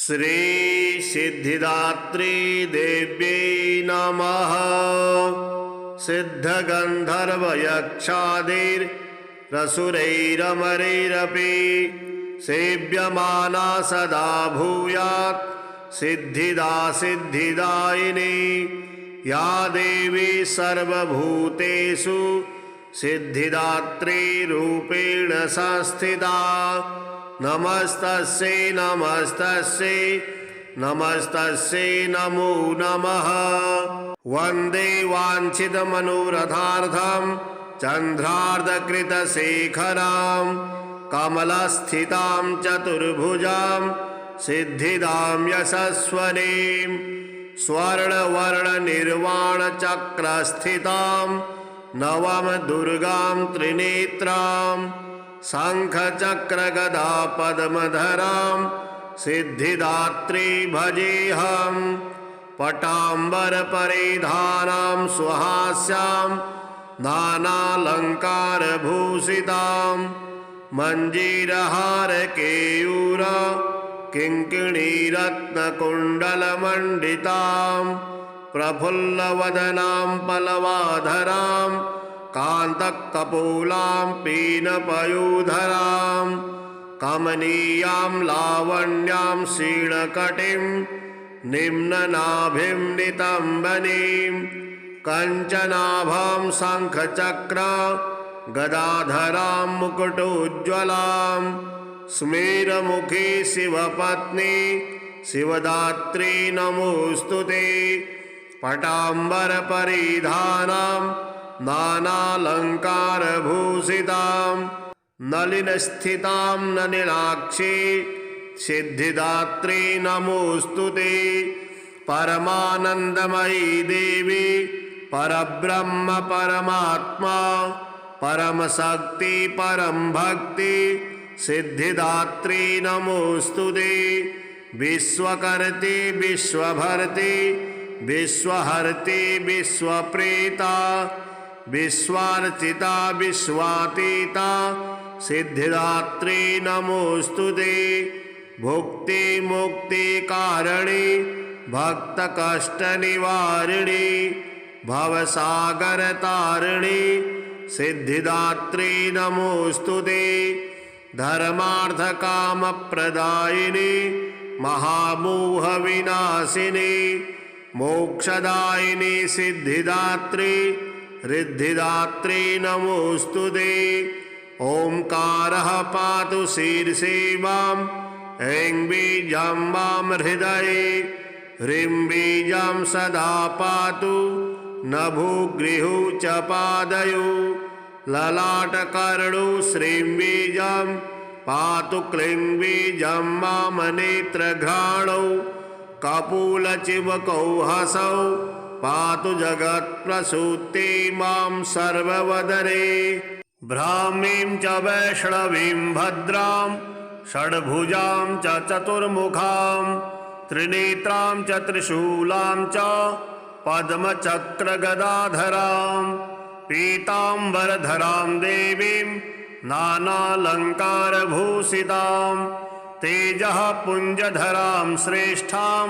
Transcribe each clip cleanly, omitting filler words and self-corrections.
श्री सिद्धिदात्री देव्यै नमः। सिद्धगन्धर्वयक्षादिरसुरैरमरैरपि सेव्यमाना सदा भूयात् सिद्धिदा सिद्धिदायिनी या देवी सर्वभूतेषु सिद्धिदात्री रूपेण संस्थिता। नमस्तस्यै नमस्तस्यै नमस्तस्यै नमो नमः। वन्दे वाञ्छितमनोरथार्थं चन्द्रार्धकृतशेखरां कमलस्थितां चतुर्भुजां सिद्धिदां यशस्वनीं स्वर्णवर्णनिर्वाणचक्रस्थितां नवम दुर्गां त्रिनेत्रां शङ्खचक्रगदा पद्मधरां सिद्धिदात्री भजेऽहं। पटाम्बरपरिधानां सुहास्यां नानालङ्कारभूषितां मञ्जीरहारकेयूर किङ्किणीरत्नकुण्डलमण्डितां प्रफुल्लवदनां पल्लवाधरां कान्तकपोलां पीनपयोधरां कमनीयां लावण्यां क्षीणकटिं निम्ननाभिं नितम्बनीं कञ्चनाभां शङ्खचक्र गदाधरां मुकुटोज्ज्वलां स्मेरमुखी शिवपत्नी शिवदात्री नमोऽस्तुते। पटाम्बरपरिधानां नानालङ्कारभूषितां नलिनस्थितां नलिनाक्षी सिद्धिदात्री नमोऽस्तुते। परमानन्दमयी देवी परब्रह्म परमात्मा परमशक्ति परम भक्ति सिद्धिदात्री नमोऽस्तुते। विश्वकर्त्री विश्वभर्त्री विश्वहर्त्री विश्वप्रेता विश्वार्चिता विश्वातीता सिद्धिदात्री नमोऽस्तुते। भुक्ति मुक्ति कारिणी भक्तकष्टनिवारिणी भवसागरतारिणी सिद्धिदात्री नमोऽस्तुते। धर्मार्थकामप्रदायिनी महामोहविनाशिनी मोक्षदायिनी सिद्धिदात्री रिद्धिदात्री नमोऽस्तुते। ओंकारः पातु शीर्षे वां ऐं बीजं वां हृदये ह्रीं बीजं सदा पातु नभोगृहौ च पादयो ललाटकर्णौ श्रीं बीजं पातु क्लीं बीजं वां नेत्रघ्राणौ कपोलचिबकौ हसौ पातु जगत्प्रसूते मां सर्ववदने। ब्राह्मीं च वैष्णवीं भद्रां षड्भुजां च चतुर्मुखां त्रिनेत्रां च त्रिशूलां च पद्मचक्रगदाधरां पीताम्बरधरां देवीं नानालङ्कारभूषितां तेजः पुञ्जधरां श्रेष्ठां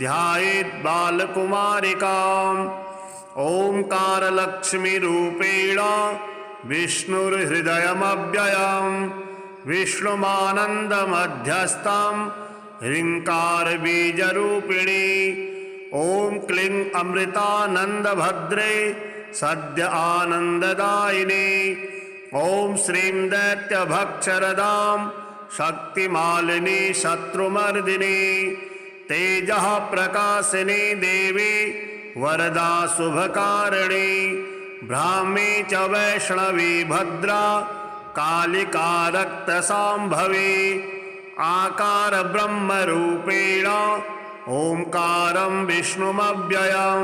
ध्यायेत् बालकुमारिकाम्। ओंकारलक्ष्मीरूपेण विष्णुर्हृदयमव्ययं विष्णुमानन्दमध्यस्थं ह्रीङ्कारबीजरूपिणी ॐ क्लीं अमृतानन्दभद्रे सद्य आनन्ददायिनी ॐ श्रीं दैत्यभक्षरदां शक्तिमालिनी शत्रुमर्दिनी तेजः प्रकाशिनी देवी वरदा शुभकारिणी ब्राह्मी च वैष्णवी भद्रा कालिका रक्तसाम्भवी आकार ब्रह्मरूपेण ओंकारं विष्णुमव्ययं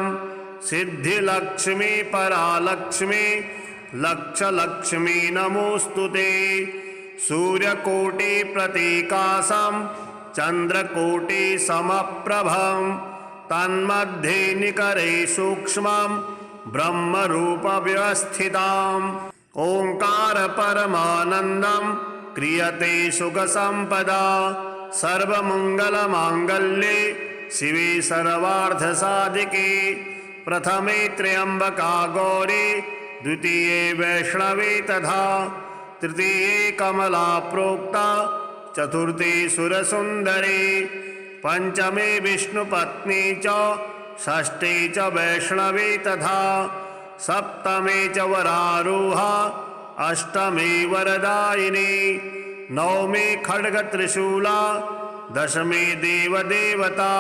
सिद्धिलक्ष्मी परालक्ष्मी लक्षलक्ष्मी नमोऽस्तुते। सूर्यकोटिप्रतीकासं चन्द्रकोटिसमप्रभं तन्मध्ये निकरे सूक्ष्मं ब्रह्मरूपव्यवस्थिताम् ओंकार परमानन्दं क्रियते सुखसम्पदा सर्वमङ्गलमाङ्गल्ये शिवे सर्वार्थसाधिके प्रथमे त्र्यम्बका गौरी द्वितीये वैष्णवी तथा तृतीये कमला प्रोक्ता चतुर्थी सुरसुन्दरी पंचमे विष्णुपत्नी च षष्ठी च वैष्णवी तथा सप्तमे च वरारूहा अष्टमी वरदायिनी नवमी खड्गत्रिशूला दशमी देवदेवता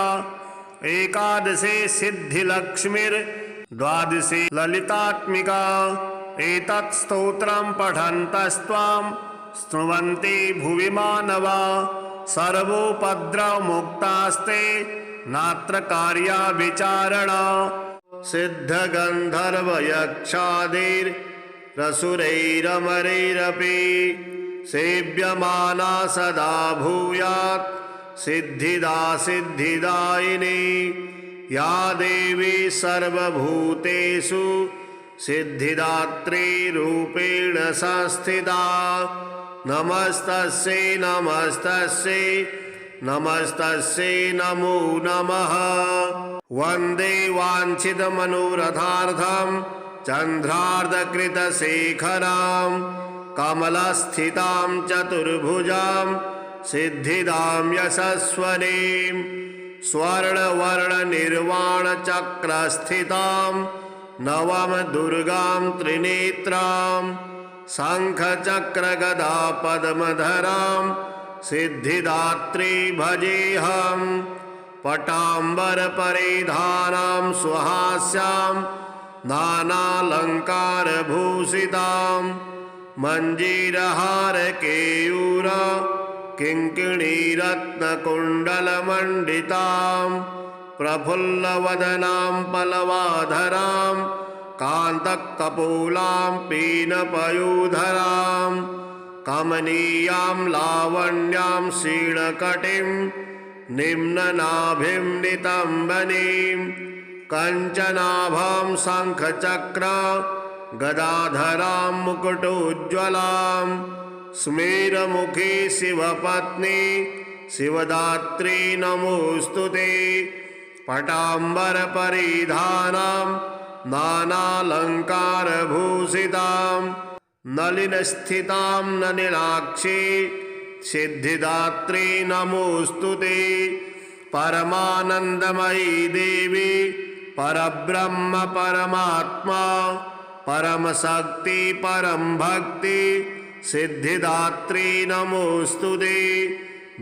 एकादशी सिद्धिलक्ष्मीर्द्वादशी ललितात्मिका एतत् स्तोत्रं पठन्तस्त्वां स्तुवन्ति भुवि मानवा सर्वोपद्रवमुक्तास्ते नात्र कार्या विचारणा सिद्धगन्धर्वयक्षादिरसुरैरमरैरपि सेव्यमाना सदा भूयात् सिद्धिदा सिद्धिदायिनी या देवी सर्वभूतेषु सिद्धिदात्री रूपेण संस्थिता नमस्तस्यै नमस्तस्यै नमस्तस्यै नमो नमः वन्दे वाञ्छितमनोरथार्थं चन्द्रार्धकृतशेखरां कमलस्थितां चतुर्भुजां सिद्धिदां यशस्वनीं स्वर्णवर्णनिर्वाणचक्रस्थितां नवम दुर्गां त्रिनेत्रां शङ्खचक्रगदा पद्मधरां सिद्धिदात्री भजेऽहं पटाम्बरपरिधानां सुहास्यां नानालङ्कारभूषितां मञ्जीरहारकेयूर किङ्किणीरत्नकुण्डलमण्डितां प्रफुल्लवदनां पल्लवाधरां कान्तकपोलां पीनपयूधरां कमनीयां लावण्यां क्षीणकटिं निम्ननाभिं नितम्बनीं कञ्चनाभां शङ्खचक्र गदाधरां मुकुटोज्ज्वलां स्मेरमुखी शिवपत्नी शिवदात्री नमोऽस्तुते पटाम्बरपरिधानां नानालङ्कारभूषितां नलिनस्थितां नलिनाक्षी सिद्धिदात्री नमोऽस्तुते परमानन्दमयी देवी परब्रह्म परमात्मा परमशक्ति परम भक्ति सिद्धिदात्री नमोऽस्तुते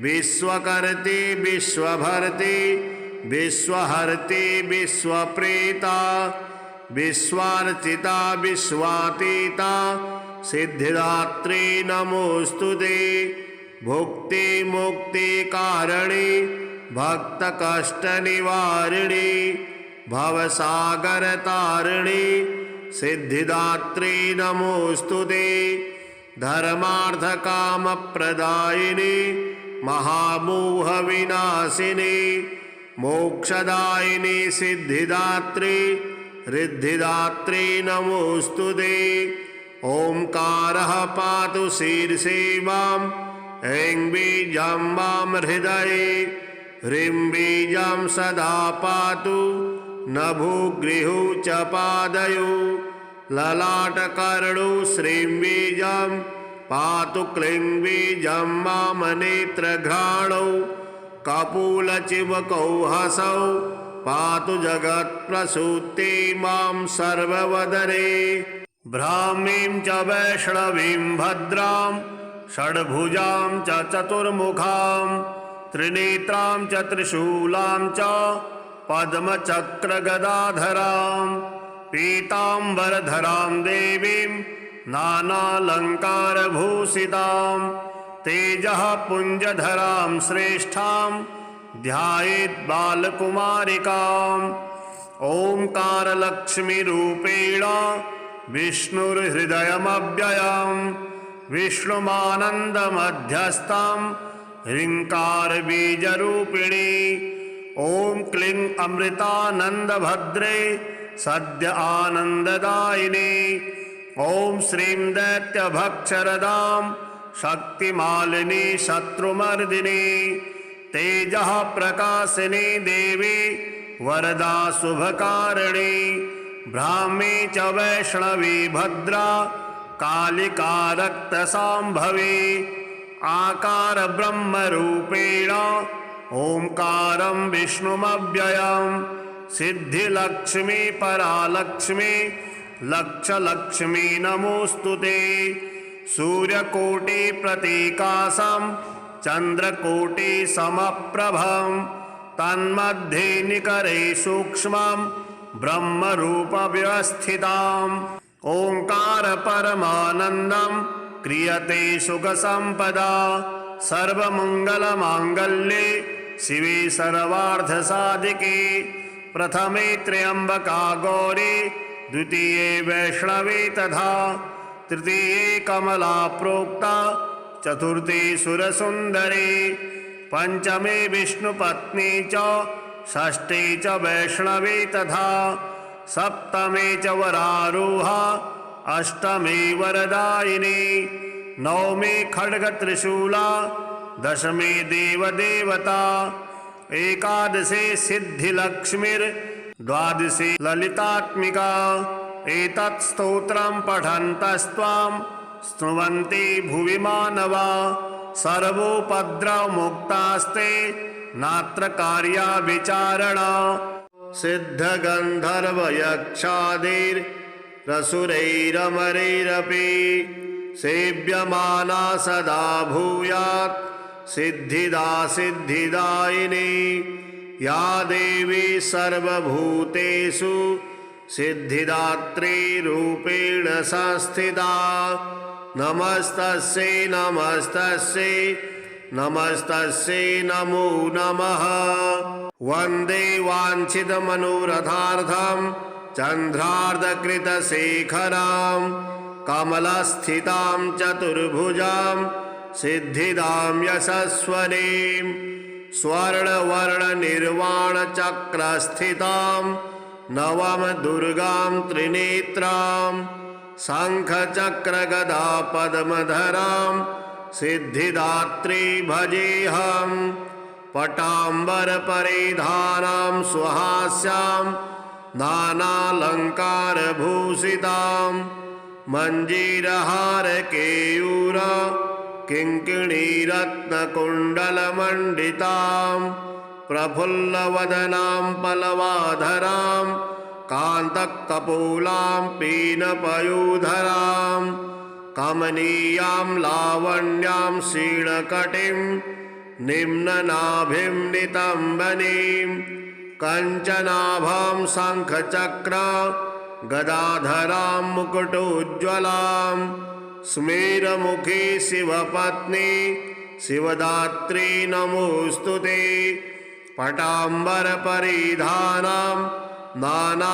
विश्वकर्त्री विश्वभर्त्री विश्वहर्त्री विश्वप्रेता विश्वार्चिता विश्वातीता सिद्धिदात्री नमोऽस्तुते भुक्ति मुक्ति कारिणी भक्त निवारिणी भवसागरतारिणी सिद्धिदात्री नमोऽस्तुते धर्मार्थ काम प्रदायिनी महामोह विनाशिनी मोक्षदायिनी सिद्धिदात्री रिद्धिदात्री नमोऽस्तुते ओंकारः पातु शीर्षे मां ऐं बीजं वां हृदये ह्रीं बीजं सदा पातु नभोगृहौ च पादयो ललाटकर्णौ श्रीं बीजं पातु क्लीं बीजं वां नेत्रघ्राणौ कपोलचिबकौ हसौ पातु जगत्प्रसूते मां सर्ववदने ब्राह्मीं च वैष्णवीं भद्रां षड्भुजां च चतुर्मुखां त्रिनेत्रां च त्रिशूलां च पद्मचक्रगदाधरां पीताम्बरधरां देवीं नानालङ्कारभूषितां तेजः पुञ्जधरां श्रेष्ठां ध्यायेत् बालकुमारिकाम् ओंकारलक्ष्मीरूपेण विष्णुर्हृदयमव्ययं विष्णुमानन्दमध्यस्थं ह्रीङ्कारबीजरूपिणी ॐ क्लीं अमृतानन्दभद्रे सद्य आनन्ददायिनी ॐ श्रीं दैत्यभक्षरदां शक्तिमालिनी शत्रुमर्दिनी तेजः प्रकाशिनी देवी वरदा शुभकारिणी ब्राह्मी च वैष्णवी भद्रा कालिका रक्तसाम्भवी आकार ब्रह्मरूपेण ओंकारं विष्णुमव्ययं सिद्धिलक्ष्मी परालक्ष्मी लक्षलक्ष्मी नमोस्तुते सूर्यकोटि प्रतीकासं चंद्रकोटि समप्रभं तन्मध्ये निकरे सूक्ष्मं ब्रह्मरूप व्यवस्थिताम् ओंकार परमानंदं क्रियते सुख संपदा सर्वमंगलमांगल्ये शिवे सर्वार्थ साधिके प्रथमे त्र्यंबका गौरी द्वितीये वैष्णवी तथा तृतीये कमला प्रोक्ता चतुर्थी सुरसुंदरी पंचमे विष्णुपत्नी च षष्ठी च वैष्णवी तथा सप्तमे च वरारूहा अष्टमे वरदायिनी नवमे खड्ग त्रिशूला दशमे देवदेवता एकादशे सिद्धिलक्ष्मीर् द्वादशे ललितात्मिका एतत् स्तोत्रं पठन्तस्त्वां स्तुवन्ति भुवि मानवा सर्वोपद्रवमुक्तास्ते नात्र कार्या विचारणा सिद्धगन्धर्वयक्षादिरसुरैरमरैरपि सेव्यमाना सदा भूयात् सिद्धिदा सिद्धिदायिनी या देवी सर्वभूतेषु सिद्धिदात्री रूपेण संस्थिता नमस्तस्यै नमस्तस्यै नमस्तस्यै नमो नमः वन्दे वाञ्छितमनोरथार्थं चन्द्रार्धकृतशेखरां कमलस्थितां चतुर्भुजां सिद्धिदां यशस्वनीं स्वर्णवर्णनिर्वाणचक्रस्थितां नवम दुर्गां त्रिनेत्रां शङ्खचक्रगदा पद्मधरां सिद्धिदात्री भजेऽहम् पटाम्बरपरिधानां सुहास्यां नानालङ्कारभूषितां मञ्जीरहारकेयूर किङ्किणीरत्नकुण्डलमण्डितां प्रफुल्लवदनां पल्लवाधरां कान्तकपोलां पीनपयूधरां कमनीयां लावण्यां क्षीणकटिं निम्ननाभिं नितम्बनीं कञ्चनाभां शङ्खचक्र गदाधरां मुकुटोज्ज्वलां स्मेरमुखी शिवपत्नी शिवदात्री नमोऽस्तुते पटाम्बरपरिधानां नानालङ्कारभूषितां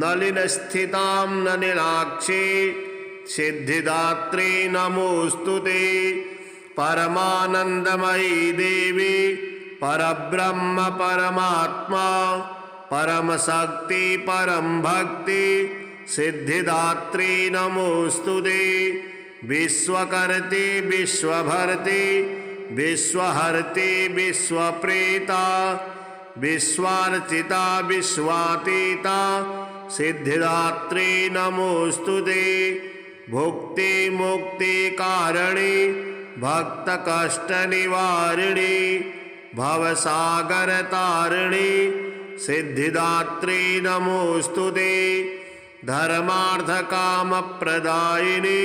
नलिनस्थितां नलिनाक्षी सिद्धिदात्री नमोऽस्तुते परमानन्दमयी देवी परब्रह्म परमात्मा परमशक्ति परम भक्ति सिद्धिदात्री नमोऽस्तुते विश्वकर्त्री विश्वभर्त्री विश्वहर्त्री विश्वप्रेता विश्वार्चिता विश्वातीता सिद्धिदात्री नमोऽस्तुते भुक्ति मुक्ति कारिणी भक्त कष्ट निवारिणी भवसागर तारिणी सिद्धिदात्री नमोऽस्तुते धर्मार्थ काम प्रदायिनी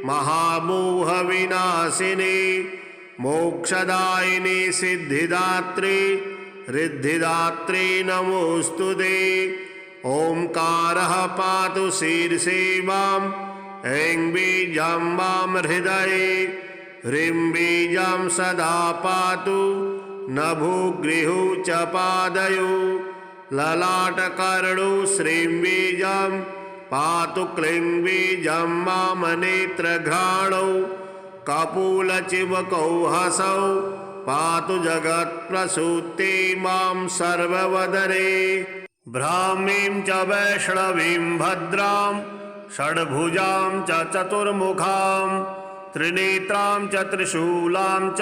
महामोह विनाशिनी मोक्षदायिनी सिद्धिदात्री रिद्धिदात्री नमोऽस्तुते ओंकारः पातु शीर्षे मां ऐं बीजं वां हृदये ह्रीं बीजं सदा पातु नभोगृहौ च पादयो ललाटकर्णौ श्रीं बीजं पातु क्लीं बीजं वां नेत्रघ्राणौ कपोलचिबकौ हसौ पातु जगत्प्रसूते मां सर्ववदने ब्राह्मीं च वैष्णवीं भद्रां षड्भुजां च चतुर्मुखां त्रिनेत्रां च त्रिशूलां च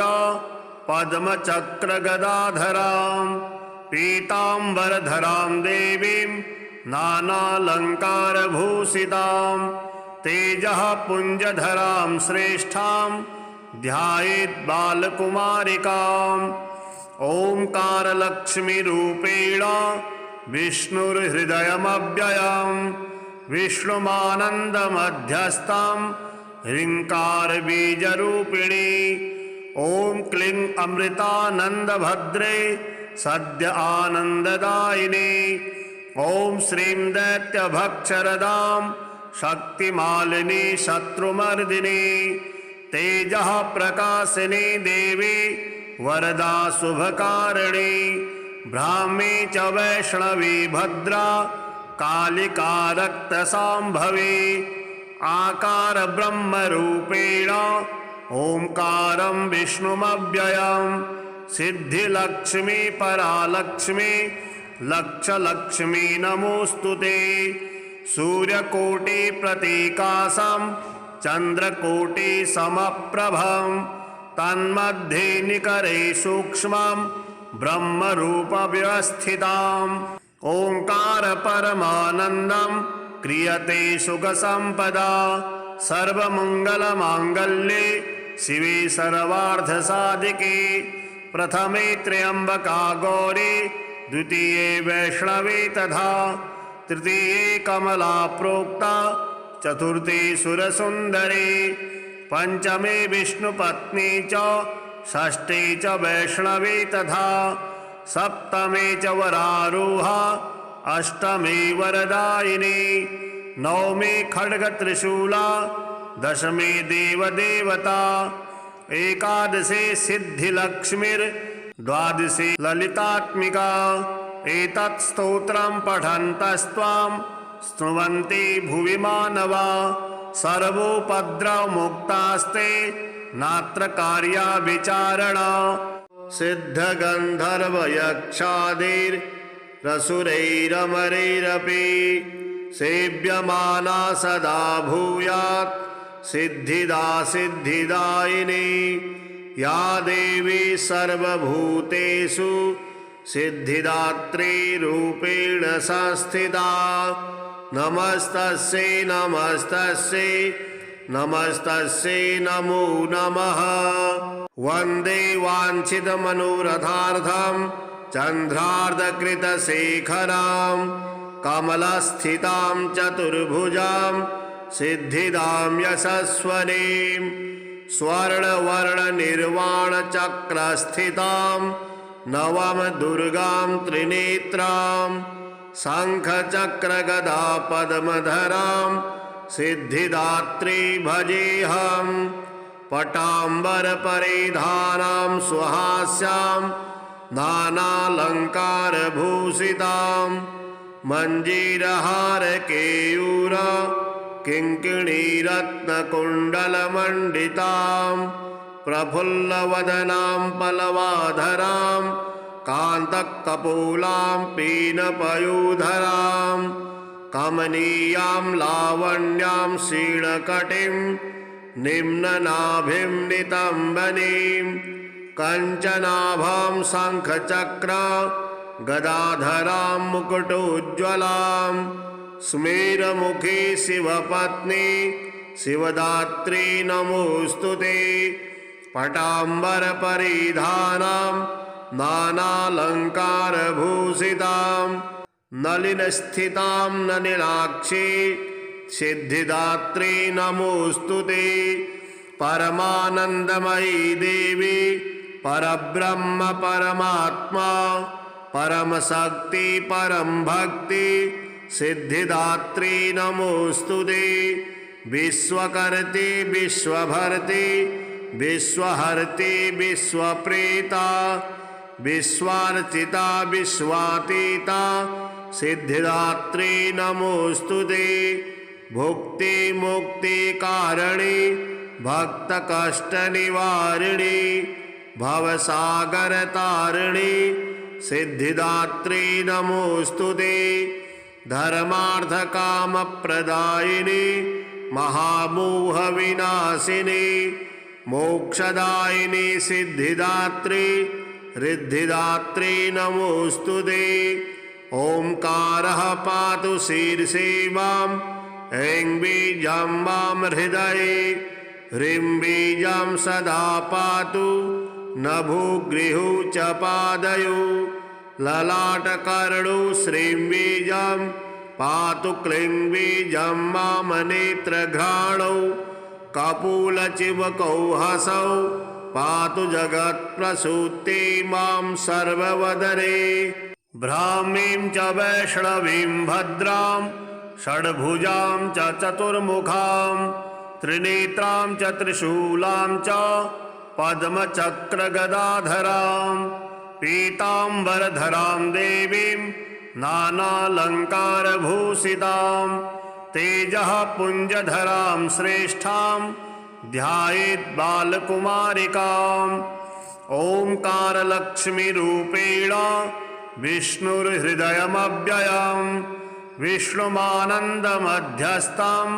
पद्मचक्रगदाधरां पीताम्बरधरां देवीं नानालङ्कारभूषितां तेजः पुञ्जधरां श्रेष्ठां ध्यायेत् बालकुमारिकाम् ओंकारलक्ष्मीरूपेण विष्णुर्हृदयमव्ययं विष्णुमानन्दमध्यस्थं ह्रीङ्कारबीजरूपिणी ॐ क्लीं अमृतानन्दभद्रे सद्य आनन्ददायिनी ॐ श्रीं दैत्यभक्षरदां शक्तिमालिनी शत्रुमर्दिनी तेजः प्रकाशिनी देवी वरदा शुभकारिणी ब्राह्मी च वैष्णवी भद्रा कालिका रक्तसाम्भवी आकार ब्रह्मरूपेण ओंकारं विष्णुमव्ययं सिद्धिलक्ष्मी परालक्ष्मी लक्षलक्ष्मी नमोस्तुते सूर्यकोटि प्रतीकासं चंद्रकोटि समप्रभं तन्मध्ये निकरे सूक्ष्मं ब्रह्मरूपव्यवस्थिताम् ओंकार परमानन्दं क्रियते सुखसंपदा सर्वमंगलमांगल्ये शिवे सर्वार्थसाधिके प्रथमे त्र्यंबका गौरी द्वितीये वैष्णवी तथा तृतीये कमला प्रोक्ता चतुर्थी सुरसुंदरी पंचमे विष्णुपत्नी च षष्ठी च वैष्णवी तथा सप्तमे च वरारूहा अष्टमी वरदायिनी नवमी खड्गत्रिशूला दशमी देवदेवता एकादशी सिद्धिलक्ष्मीर्द्वादशी ललितात्मिका एतत् स्तोत्रं पठन्तस्त्वां स्तुवन्ति भुवि मानवा सर्वोपद्रवमुक्तास्ते नात्र कार्या विचारणा सिद्धगन्धर्वयक्षादिरसुरैरमरैरपि सेव्यमाना सदा भूयात् सिद्धिदा सिद्धिदायिनी या देवी सर्वभूतेषु सिद्धिदात्री रूपेण संस्थिता नमस्तस्यै नमस्तस्यै नमस्तस्यै नमो नमः वन्दे वाञ्छितमनोरथार्थं चन्द्रार्धकृतशेखरां कमलस्थितां चतुर्भुजां सिद्धिदां यशस्वनीं स्वर्णवर्णनिर्वाणचक्रस्थितां नवम दुर्गां त्रिनेत्रां शङ्खचक्रगदा पद्मधरां सिद्धिदात्री भजेऽहं पटाम्बरपरिधानां सुहास्यां नानालङ्कारभूषितां मञ्जीरहारकेयूर किङ्किणीरत्नकुण्डलमण्डितां प्रफुल्लवदनां पल्लवाधरां कान्तकपोलां पीनपयूधरां कमनीयां लावण्यां क्षीणकटिं निम्ननाभिं नितम्बनीं कञ्चनाभां शङ्खचक्र गदाधरां मुकुटोज्ज्वलां स्मेरमुखी शिवपत्नी शिवदात्री नमोऽस्तुते पटाम्बरपरिधानां नानालङ्कारभूषितां नलिनस्थितां नलिनाक्षी सिद्धिदात्री नमोऽस्तुते परमानन्दमयी देवी परब्रह्म परमात्मा परमशक्ति परम भक्ति सिद्धिदात्री नमोऽस्तुते विश्वकर्त्री विश्वभर्त्री विश्वहर्त्री विश्वप्रेता विश्वार्चिता विश्वातीता सिद्धिदात्री नमोऽस्तुते भुक्ति मुक्ति कारिणी भक्त कष्ट निवारिणी भवसागर तारिणी सिद्धिदात्री नमोऽस्तुते धर्मार्थ काम प्रदायिनी महामोहविनाशिनी मोक्षदायिनी सिद्धिदात्री रिद्धिदात्री नमोऽस्तुते। ओंकारः पातु शीर्षे मां ऐं बीजं मां हृदये ह्रीं बीजं सदा पातु नभोगृहौ च पादयो ललाटकर्णौ श्रीं बीजं पातु क्लीं बीजं मां नेत्रघ्राणौ कपोलचिबकौ हसौ पातु जगत्प्रसूते मां सर्ववदने। ब्राह्मीं च वैष्णवीं भद्रां षड्भुजां च चतुर्मुखां त्रिनेत्रां च त्रिशूलां च पद्मचक्रगदाधरां पीताम्बरधरां देवीं नानालङ्कारभूषितां तेजः पुञ्जधरां श्रेष्ठां ध्यायेत् बालकुमारिकाम्। ओंकारलक्ष्मीरूपेण विष्णुर्हृदयमव्ययं विष्णुमानन्दमध्यस्थं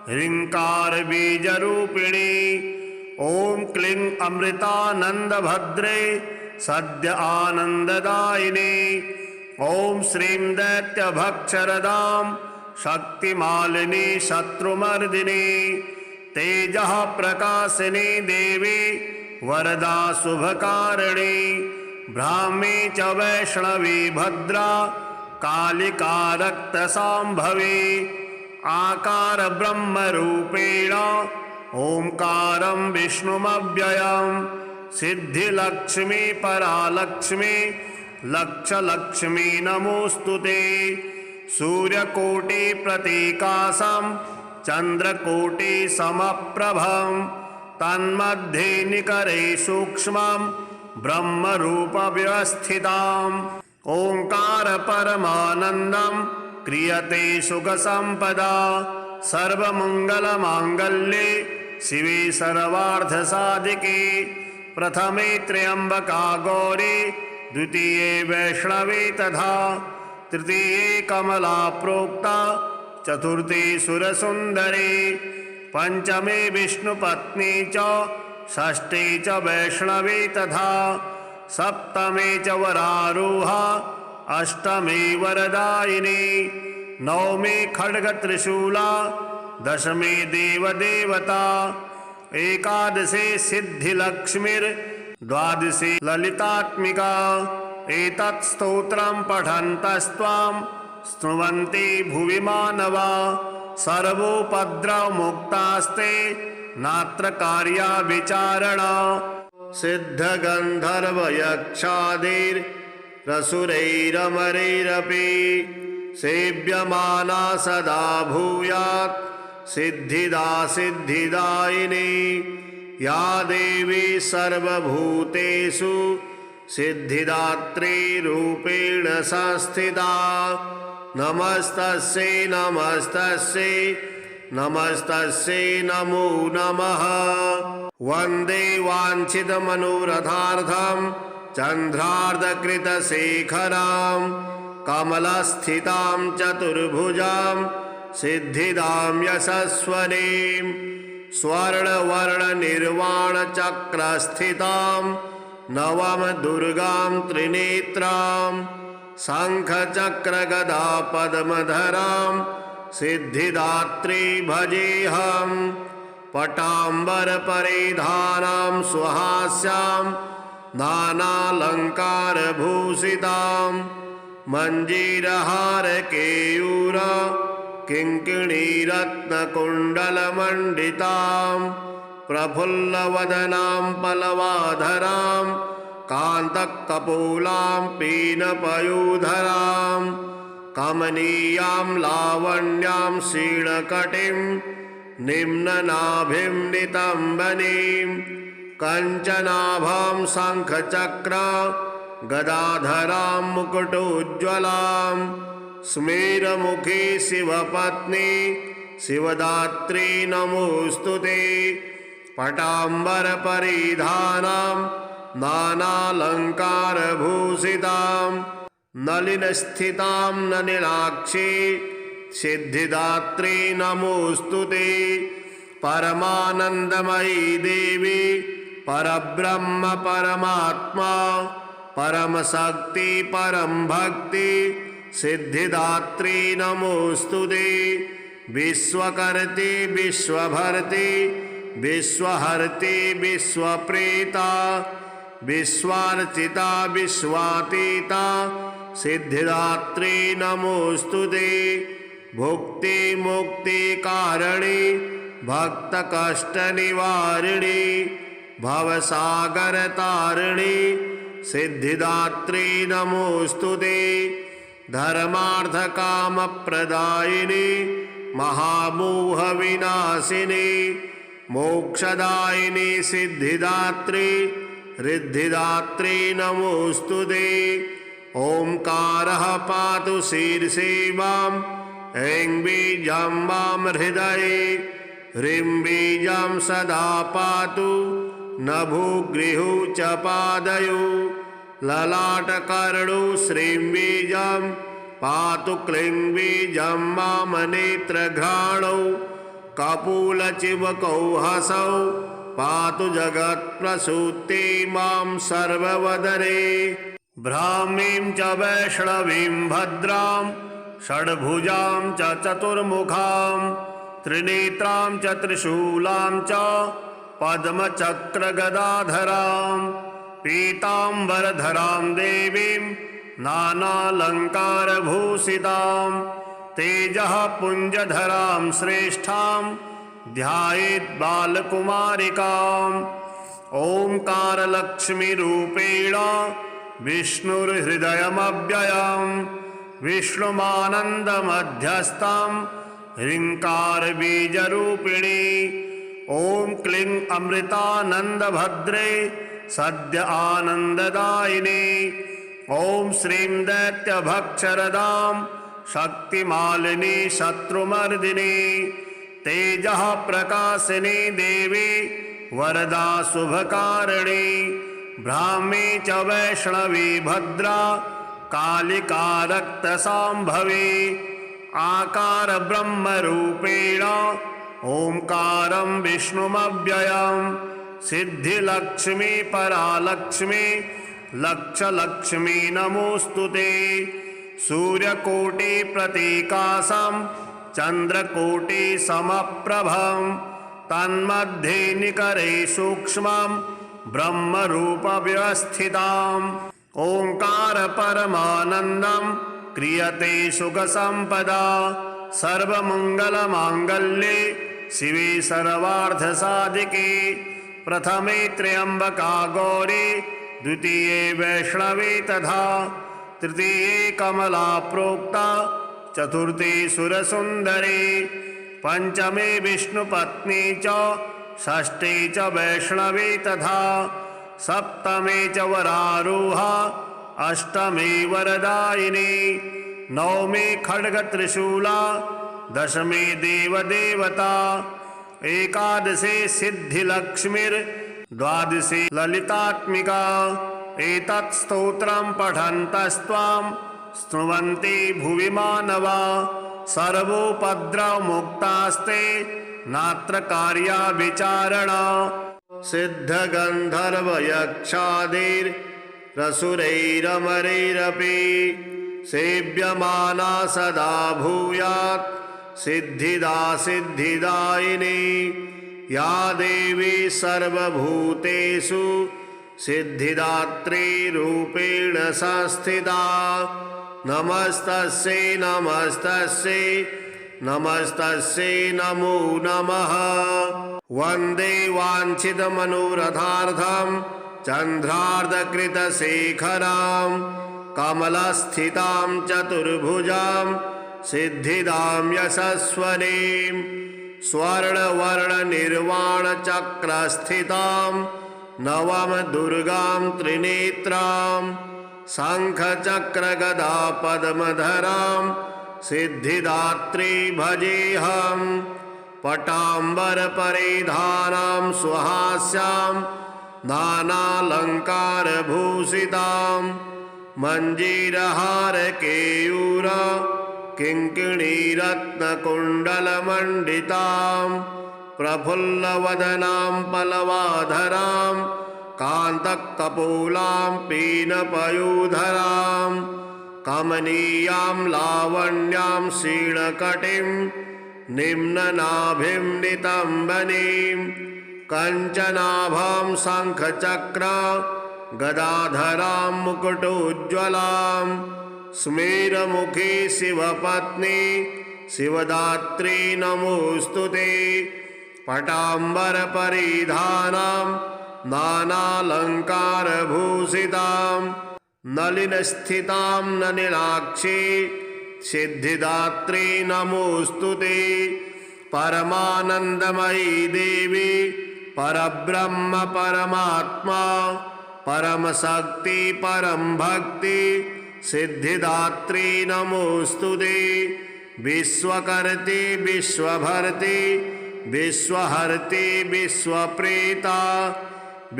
ह्रीङ्कारबीजरूपिणी। ॐ क्लीं अमृतानन्दभद्रे सद्य आनन्ददायिनी। ॐ श्रीं दैत्यभक्षरदां शक्तिमालिनी शत्रुमर्दिनी तेजः प्रकाशिनी देवी वरदा शुभकारिणी। ब्राह्मी च वैष्णवी भद्रा कालिका रक्तसाम्भवी आकार ब्रह्मरूपेण ओंकारं विष्णुमव्ययं सिद्धिलक्ष्मी परालक्ष्मी लक्षलक्ष्मी नमोऽस्तुते। सूर्यकोटिप्रतीकासं चन्द्रकोटिसमप्रभं तन्मध्ये निकरे सूक्ष्मं ब्रह्मरूपव्यवस्थिताम्। ओंकार परमानन्दं क्रियते सुखसम्पदा सर्वमङ्गलमाङ्गल्ये शिवे सर्वार्थसाधिके। प्रथमे त्र्यम्बका गौरी द्वितीये वैष्णवी तथा तृतीये कमला प्रोक्ता चतुर्थी सुरसुन्दरी पंचमे विष्णुपत्नी च षष्ठी च वैष्णवी तथा सप्तमे च वरारोहा अष्टमी वरदायिनी नवमी खड्गत्रिशूला दशमी देवदेवता एकादशी सिद्धिलक्ष्मीर्द्वादशी ललितात्मिका। एतत् स्तोत्रं पठन्तस्त्वां स्तुवन्ति भुवि मानवा सर्वोपद्रवमुक्तास्ते नात्र कार्या विचारणा। सिद्धगन्धर्वयक्षादिरसुरैरमरैरपि सेव्यमाना सदा भूयात् सिद्धिदा सिद्धिदायिनी या देवी सर्वभूतेषु सिद्धिदात्री रूपेण संस्थिता। नमस्तस्यै नमस्तस्यै नमस्तस्यै नमो नमः। वन्दे वाञ्छितमनोरथार्थं चन्द्रार्धकृतशेखरां कमलस्थितां चतुर्भुजां सिद्धिदां यशस्वनीं स्वर्णवर्णनिर्वाणचक्रस्थितां नवम दुर्गां त्रिनेत्रां शङ्खचक्रगदा पद्मधरां सिद्धिदात्री भजेऽहं। पटाम्बरपरिधानां सुहास्यां नानालङ्कारभूषितां मञ्जीरहारकेयूर किङ्किणीरत्नकुण्डलमण्डितां प्रफुल्लवदनां पल्लवाधरां कान्तकपोलां पीनपयोधरां कमनीयां लावण्यां क्षीणकटिं निम्ननाभिं नितम्बनीं कञ्चनाभां शङ्खचक्र गदाधरां मुकुटोज्ज्वलां स्मेरमुखी शिवपत्नी शिवदात्री नमोऽस्तुते। पटाम्बरपरिधानां नानालङ्कारभूषितां नलिनस्थितां नलिनाक्षी सिद्धिदात्री नमोस्तुते। परमानंदमयी देवी परब्रह्म परमात्मा परम शक्ति परम भक्ति सिद्धिदात्री नमोस्तुते। विश्वकर्त्री विश्वभर्त्री विश्वहर्त्री विश्वप्रेता विश्वार्चिता विश्वातीता सिद्धिदात्री नमोस्तुते। भुक्ति मुक्ति कारिणी भक्त कष्ट निवारिणी भवसागर तारिणी सिद्धिदात्री नमोस्तुते। धर्मार्थ काम प्रदायिनी महामोह विनाशिनी मोक्षदायिनी सिद्धिदात्री रिद्धिदात्री नमोस्तुते। ओंकारः पातु शीर्षे मां ऐं बीजं मां हृदये ह्रीं बीजं सदा पातु नभोगृहौ च पादयो ललाटकर्णौ श्रीं बीजं पातु क्लीं बीजं मां नेत्रघ्राणौ कपोलचिबकौ हसौ पातु जगत्प्रसूते मां सर्ववदने। ब्राह्मीं च वैष्णवीं भद्रां षड्भुजां च चतुर्मुखां त्रिनेत्रां च त्रिशूलां च पद्मचक्रगदाधरां पीताम्बरधरां देवीं नानालङ्कारभूषितां तेजः पुञ्जधरां श्रेष्ठां ध्यायेत् बालकुमारिकाम्। ओंकारलक्ष्मीरूपेण विष्णुर्हृदयमव्ययं विष्णुमानन्दमध्यस्थं ह्रीङ्कारबीजरूपिणी। ॐ क्लीं अमृतानन्दभद्रे सद्य आनन्ददायिनी। ॐ श्रीं दैत्यभक्षरदां शक्तिमालिनी शत्रुमर्दिनी तेजः प्रकाशिनी देवी वरदा शुभकारिणी। ब्राह्मी च वैष्णवी भद्रा कालिका रक्तसाम्भवी आकार ब्रह्मरूपेण ओंकारं विष्णुमव्ययं सिद्धिलक्ष्मी परालक्ष्मी लक्षलक्ष्मी नमोस्तुते। सूर्यकोटि प्रतीकासं चंद्रकोटि समप्रभं तन्मध्ये निकरे सूक्ष्मं ब्रह्मरूप व्यवस्थिताम्। ओंकार परमानन्दं क्रियते सुखसंपदा सर्वमंगलमांगल्ये शिवे सर्वार्थसाधिके। प्रथमे त्र्यंबका गौरी द्वितीये वैष्णवी तथा तृतीये कमला प्रोक्ता चतुर्थी सुरसुंदरी पंचमे विष्णुपत्नी च षष्ठी च वैष्णवी तथा सप्तमे च वरारोहा अष्टमी वरदायिनी नवमी खड्गत्रिशूला दशमी देवदेवता एकादशी सिद्धिलक्ष्मीर्द्वादशी ललितात्मिका। एतत् स्तोत्रं पठन्तस्त्वां स्तुवन्ति भुवि मानवा सर्वोपद्रवमुक्तास्ते नात्र कार्या विचारणा। सिद्धगन्धर्वयक्षादिरसुरैरमरैरपि सेव्यमाना सदा भूयात् सिद्धिदा सिद्धिदायिनी या देवी सर्वभूतेषु सिद्धिदात्री रूपेण संस्थिता। नमस्तस्यै नमस्तस्यै नमस्तस्यै नमो नमः। वन्दे वाञ्छितमनोरथार्थं चन्द्रार्धकृतशेखरां कमलस्थितां चतुर्भुजां सिद्धिदां यशस्वनीं स्वर्णवर्णनिर्वाणचक्रस्थितां नवम दुर्गां त्रिनेत्रां शङ्खचक्रगदा पद्मधरां सिद्धिदात्री भजेऽहं। पटाम्बरपरिधानां सुहास्यां नानालङ्कारभूषितां मञ्जीरहारकेयूर किङ्किणीरत्नकुण्डलमण्डितां प्रफुल्लवदनां पल्लवाधरां कान्तकपोलां पीनपयूधरां कमनीयां लावण्यां क्षीणकटिं निम्ननाभिं नितम्बनीं कञ्चनाभां शङ्खचक्र गदाधरां मुकुटोज्ज्वलां स्मेरमुखी शिवपत्नी शिवदात्री नमोऽस्तुते पटाम्बरपरिधानां नानालङ्कारभूषितां नलिनस्थितां नलिनाक्षी सिद्धिदात्री नमोऽस्तुते परमानन्दमयी देवी परब्रह्म परमात्मा परमशक्ति परम भक्ति सिद्धिदात्री नमोऽस्तुते विश्वकर्त्री विश्वभर्त्री विश्वहर्त्री विश्वप्रेता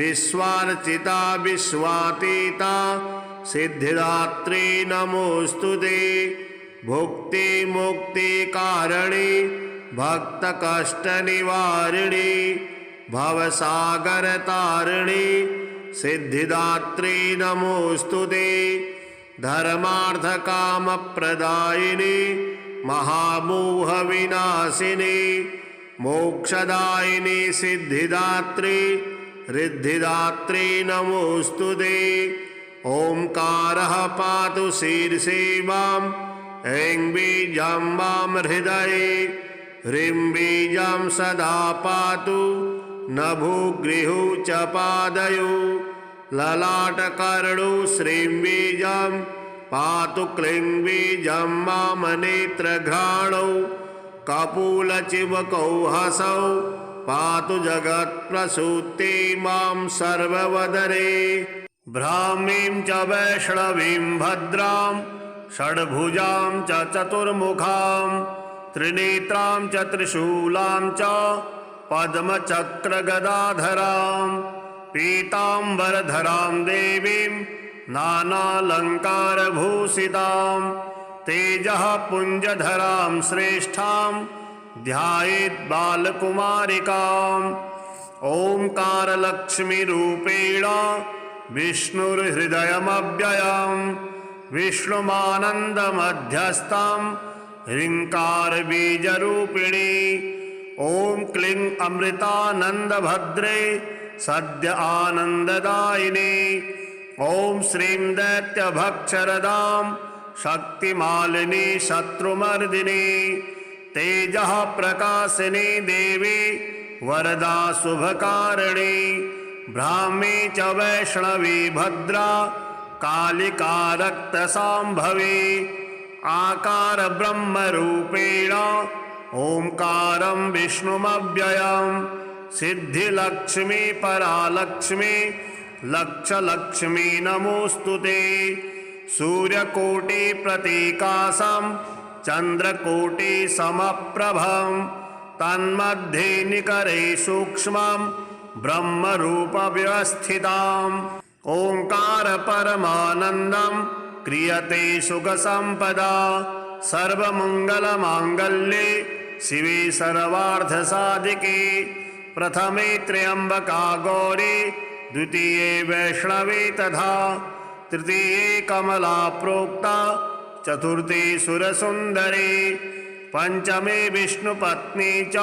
विश्वार्चिता विश्वातीता सिद्धिदात्री नमोऽस्तुते भुक्ति मुक्ति कारिणी भक्त कष्ट निवारिणी भवसागर तारिणी सिद्धिदात्री नमोऽस्तुते धर्मार्थ काम प्रदायिनी महामोह विनाशिनी मोक्षदायिनी सिद्धिदात्री रिद्धिदात्री नमोऽस्तुते ओंकारः पातु शीर्षे मां ऐं बीजं मां हृदये ह्रीं बीजं सदा पातु नभोगृहौ च पादयो ललाटकर्णौ श्रीं बीजं पातु क्लीं बीजं मां नेत्रघ्राणौ कपोलचिबकौ हसौ पातु जगत्प्रसूते मां सर्ववदने ब्राह्मीं च वैष्णवीं भद्रां षड्भुजां च चतुर्मुखां त्रिनेत्रां च त्रिशूलां च पद्मचक्रगदाधरां पीताम्बरधरां देवीं नानालङ्कारभूषितां तेजः पुञ्जधरां श्रेष्ठां ध्यायेत् बालकुमारिकाम् ओंकारलक्ष्मीरूपेण विष्णुर्हृदयमव्ययं विष्णुमानन्दमध्यस्थं ह्रीङ्कारबीजरूपिणी ॐ क्लीं अमृतानन्दभद्रे सद्य आनन्ददायिनी ॐ श्रीं दैत्यभक्षरदां शक्तिमालिनी शत्रुमर्दिनी तेजः प्रकाशिनी देवी वरदा शुभकारिणी ब्राह्मी च वैष्णवी भद्रा कालिका रक्तसाम्भवी आकार ब्रह्मरूपेण ओंकारं विष्णुमव्ययं सिद्धिलक्ष्मी परालक्ष्मी लक्षलक्ष्मी नमोऽस्तुते सूर्यकोटिप्रतीकासं चन्द्रकोटिसमप्रभं तन्मध्ये निकरे सूक्ष्मं ब्रह्मरूपव्यवस्थिताम् ओंकार परमानन्दं क्रियते सुखसम्पदा सर्वमङ्गलमाङ्गल्ये शिवे सर्वार्थसाधिके प्रथमे त्र्यम्बका गौरी द्वितीये वैष्णवी तथा तृतीये कमला प्रोक्ता चतुर्थी सुरसुन्दरी पंचमे विष्णुपत्नी च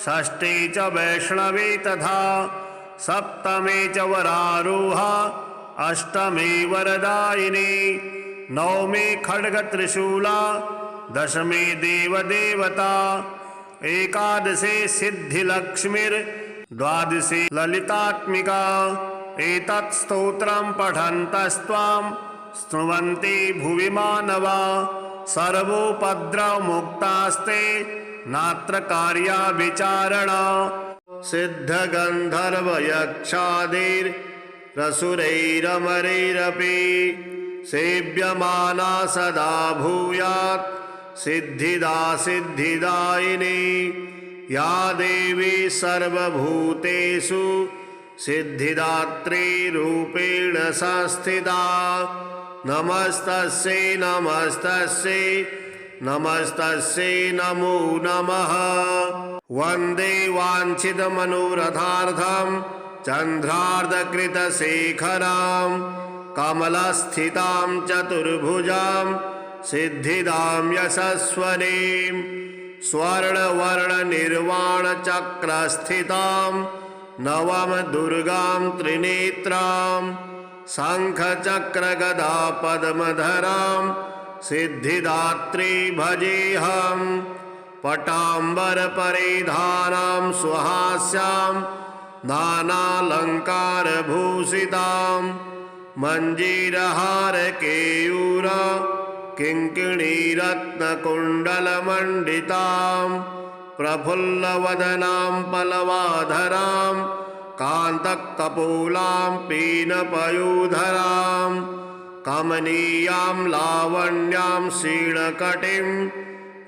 षष्ठी च वैष्णवी तथा सप्तमे च वरारोहा अष्टमी वरदायिनी नवमी खड्गत्रिशूला दशमी देवदेवता एकादशी सिद्धिलक्ष्मीर्द्वादशी ललितात्मिका एतत् स्तोत्रं पठन्तस्त्वां स्तुवन्ति भुवि मानवा सर्वोपद्रवमुक्तास्ते नात्र कार्या विचारणा सिद्धगन्धर्वयक्षादिरसुरैरमरैरपि सेव्यमाना सदा भूयात् सिद्धिदा सिद्धिदायिनी या देवी सर्वभूतेषु सिद्धिदात्री रूपेण संस्थिता नमस्तस्यै नमस्तस्यै नमस्तस्यै नमो नमः। वन्दे वाञ्छितमनोरथार्थं चन्द्रार्धकृतशेखरां कमलस्थितां चतुर्भुजां सिद्धिदां यशस्वतीं स्वर्णवर्णनिर्वाणचक्रस्थितां नवम दुर्गां त्रिनेत्रां शङ्खचक्रगदा पद्मधरां सिद्धिदात्री भजेऽहं। पटाम्बरपरिधानां सुहास्यां नानालङ्कारभूषितां मञ्जीरहारकेयूर किङ्किणीरत्नकुण्डलमण्डितां प्रफुल्लवदनां पल्लवाधरां कान्तकपोलां पीनपयूधरां कमनीयां लावण्यां क्षीणकटिं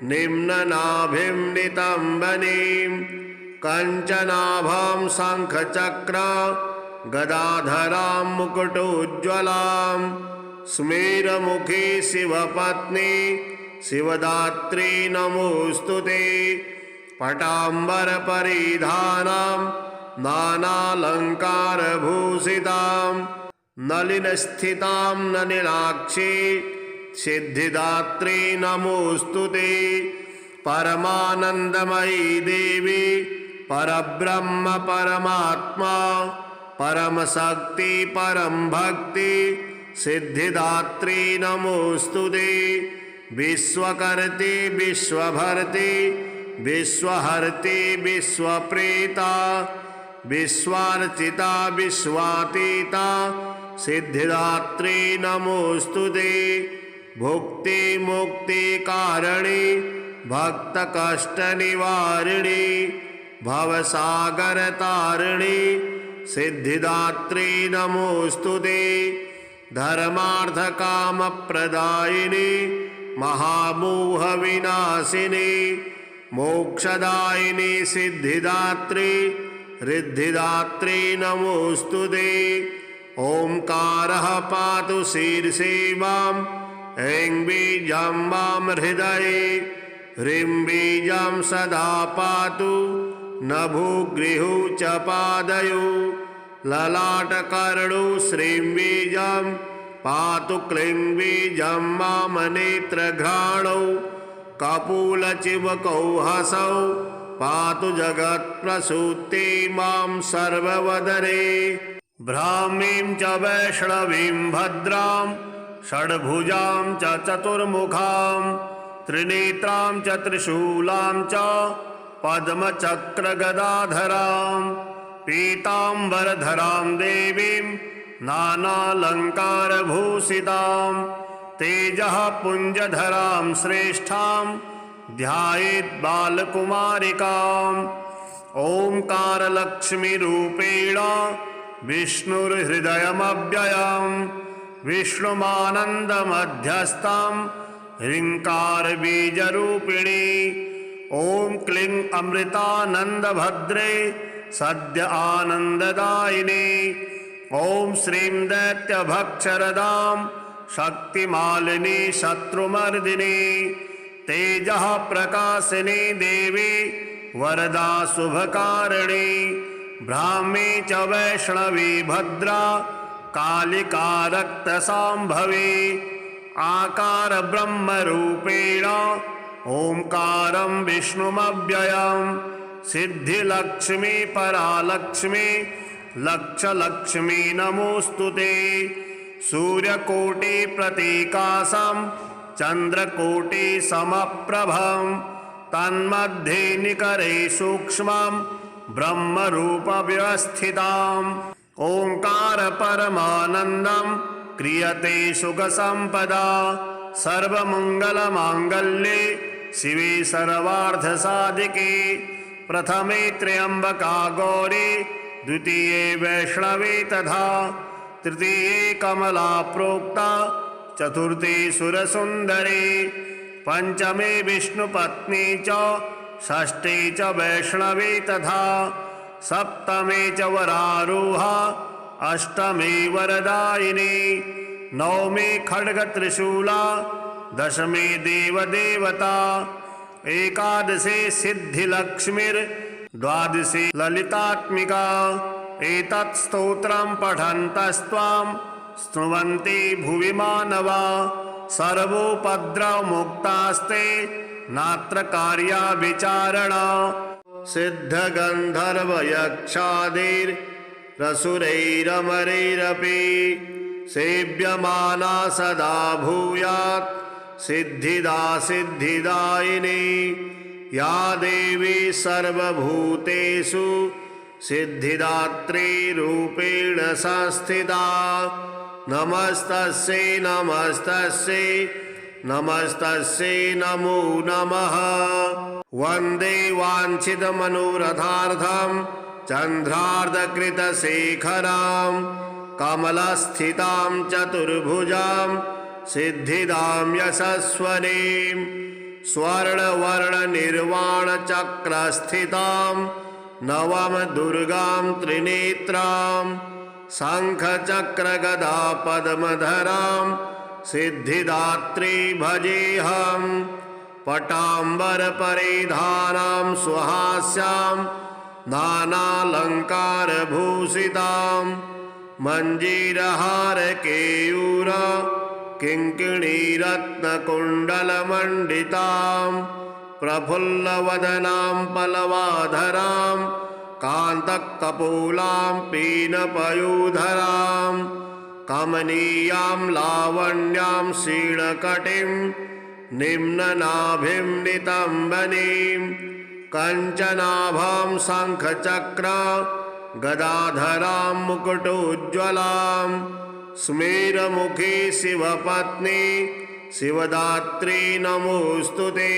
निम्ननाभिं नितम्बनीं कञ्चनाभां शङ्खचक्र गदाधरां मुकुटोज्ज्वलां स्मेरमुखी शिवपत्नी शिवदात्री नमोऽस्तुते। पटाम्बरपरिधानां नानालङ्कारभूषितां नलिनस्थितां नलिनाक्षी सिद्धिदात्री नमोऽस्तुते। परमानन्दमयी देवी परब्रह्म परमात्मा परमशक्ति परम भक्ति सिद्धिदात्री नमोऽस्तुते। विश्वकर्त्री विश्वभर्त्री विश्वहर्त्री विश्वप्रेता विश्वार्चिता विश्वातीता सिद्धिदात्री नमोऽस्तुते। भुक्ति मुक्ति कारिणी भक्त निवारिणी भवसागर तारिणी सिद्धिदात्री नमोऽस्तुते। धर्मार्थ काम प्रदायिनी महामोह विनाशिनी मोक्षदायिनी सिद्धिदात्री रिद्धिदात्री नमोऽस्तुते। ओंकारः पातु शीर्षे मां ऐं बीजं मां हृदये ह्रीं बीजं सदा पातु नभोगृहौ च पादयो ललाटकर्णौ श्रीं बीजं पातु क्लीं बीजं मां नेत्रघ्राणौ कपोलचिबकौ हसौ पातु जगत्प्रसूते मां सर्ववदने। ब्राह्मीं च वैष्णवीं भद्रां षड्भुजां च चतुर्मुखां त्रिनेत्रां च त्रिशूलां च पद्मचक्रगदाधरां पीताम्बरधरां देवीं नानालङ्कारभूषितां तेजः पुञ्जधरां श्रेष्ठां ध्यायेत् बालकुमारिकाम्। ओंकारलक्ष्मीरूपेण विष्णुर्हृदयमव्ययं विष्णुमानन्दमध्यस्थं ह्रीङ्कारबीजरूपिणी ॐ क्लीं अमृतानन्दभद्रे सद्य आनन्ददायिनी ॐ श्रीं दैत्यभक्षरदां शक्तिमालिनी शत्रुमर्दिनी तेजः प्रकाशिनी देवी वरदा शुभकारिणी ब्राह्मी च वैष्णवी भद्रा कालिका रक्तसाम्भवी आकार ब्रह्मरूपेण ओंकारं विष्णुमव्ययं सिद्धिलक्ष्मी परालक्ष्मी लक्षलक्ष्मी नमोऽस्तुते। सूर्यकोटिप्रतीकासं चन्द्रकोटिसमप्रभं तन्मध्ये निकरे सूक्ष्मं ब्रह्मरूपव्यवस्थिताम् ओंकार परमानन्दं क्रियते सुखसम्पदा सर्वमङ्गलमाङ्गल्ये शिवे सर्वार्थसाधिके प्रथमे त्र्यम्बका गौरी द्वितीये वैष्णवी तथा तृतीये कमला प्रोक्ता चतुर्थी सुरसुन्दरी पंचमे विष्णुपत्नी च षष्ठी च वैष्णवी तथा सप्तमे च वरारोहा अष्टमे वरदायिनी नवमे खड्गत्रिशूला दशमी देवदेवता एकादशी सिद्धिलक्ष्मीर् द्वादशी ललितात्मिका एतत् स्तोत्रं पठन्तस्त्वां स्तुवन्ति भुवि मानवा सर्वोपद्रवमुक्तास्ते नात्र कार्या विचारणा सिद्धगन्धर्वयक्षादिरसुरैरमरैरपि सेव्यमाना सदा भूयात् सिद्धिदा सिद्धिदायिनी या देवी सर्वभूतेषु सिद्धिदात्री रूपेण संस्थिता नमस्तस्यै नमस्तस्यै नमस्तस्यै नमो नमः। वन्दे वाञ्छितमनोरथार्थं चन्द्रार्धकृतशेखरां कमलस्थितां चतुर्भुजां सिद्धिदां यशस्वनीं स्वर्णवर्णनिर्वाणचक्रस्थितां नवम दुर्गां त्रिनेत्रां शङ्खचक्रगदा पद्मधरां सिद्धिदात्री भजेऽहं पटाम्बरपरिधानां सुहास्यां नानालङ्कारभूषितां मञ्जीरहारकेयूर किङ्किणीरत्नकुण्डलमण्डितां प्रफुल्लवदनां पल्लवाधरां कान्तकपोलां पीनपयूधरां कमनीयां लावण्यां क्षीणकटिं निम्ननाभिं नितम्बनीं कञ्चनाभां शङ्खचक्र गदाधरां मुकुटोज्ज्वलां स्मेरमुखी शिवपत्नी शिवदात्री नमोऽस्तुते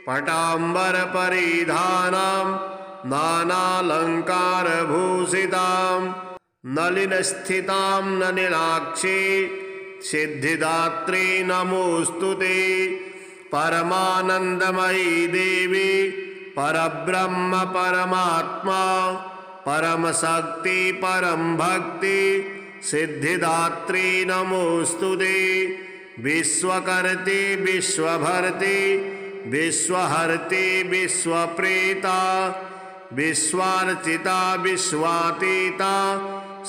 पटाम्बरपरिधानां नानालङ्कारभूषितां नलिनस्थितां नलिनाक्षी सिद्धिदात्री नमोऽस्तुते परमानन्दमयी देवी परब्रह्म परमात्मा परमशक्ति परम भक्ति सिद्धिदात्री नमोऽस्तुते विश्वकर्त्री विश्वभर्त्री विश्वहर्त्री विश्वप्रेता विश्वार्चिता विश्वातीता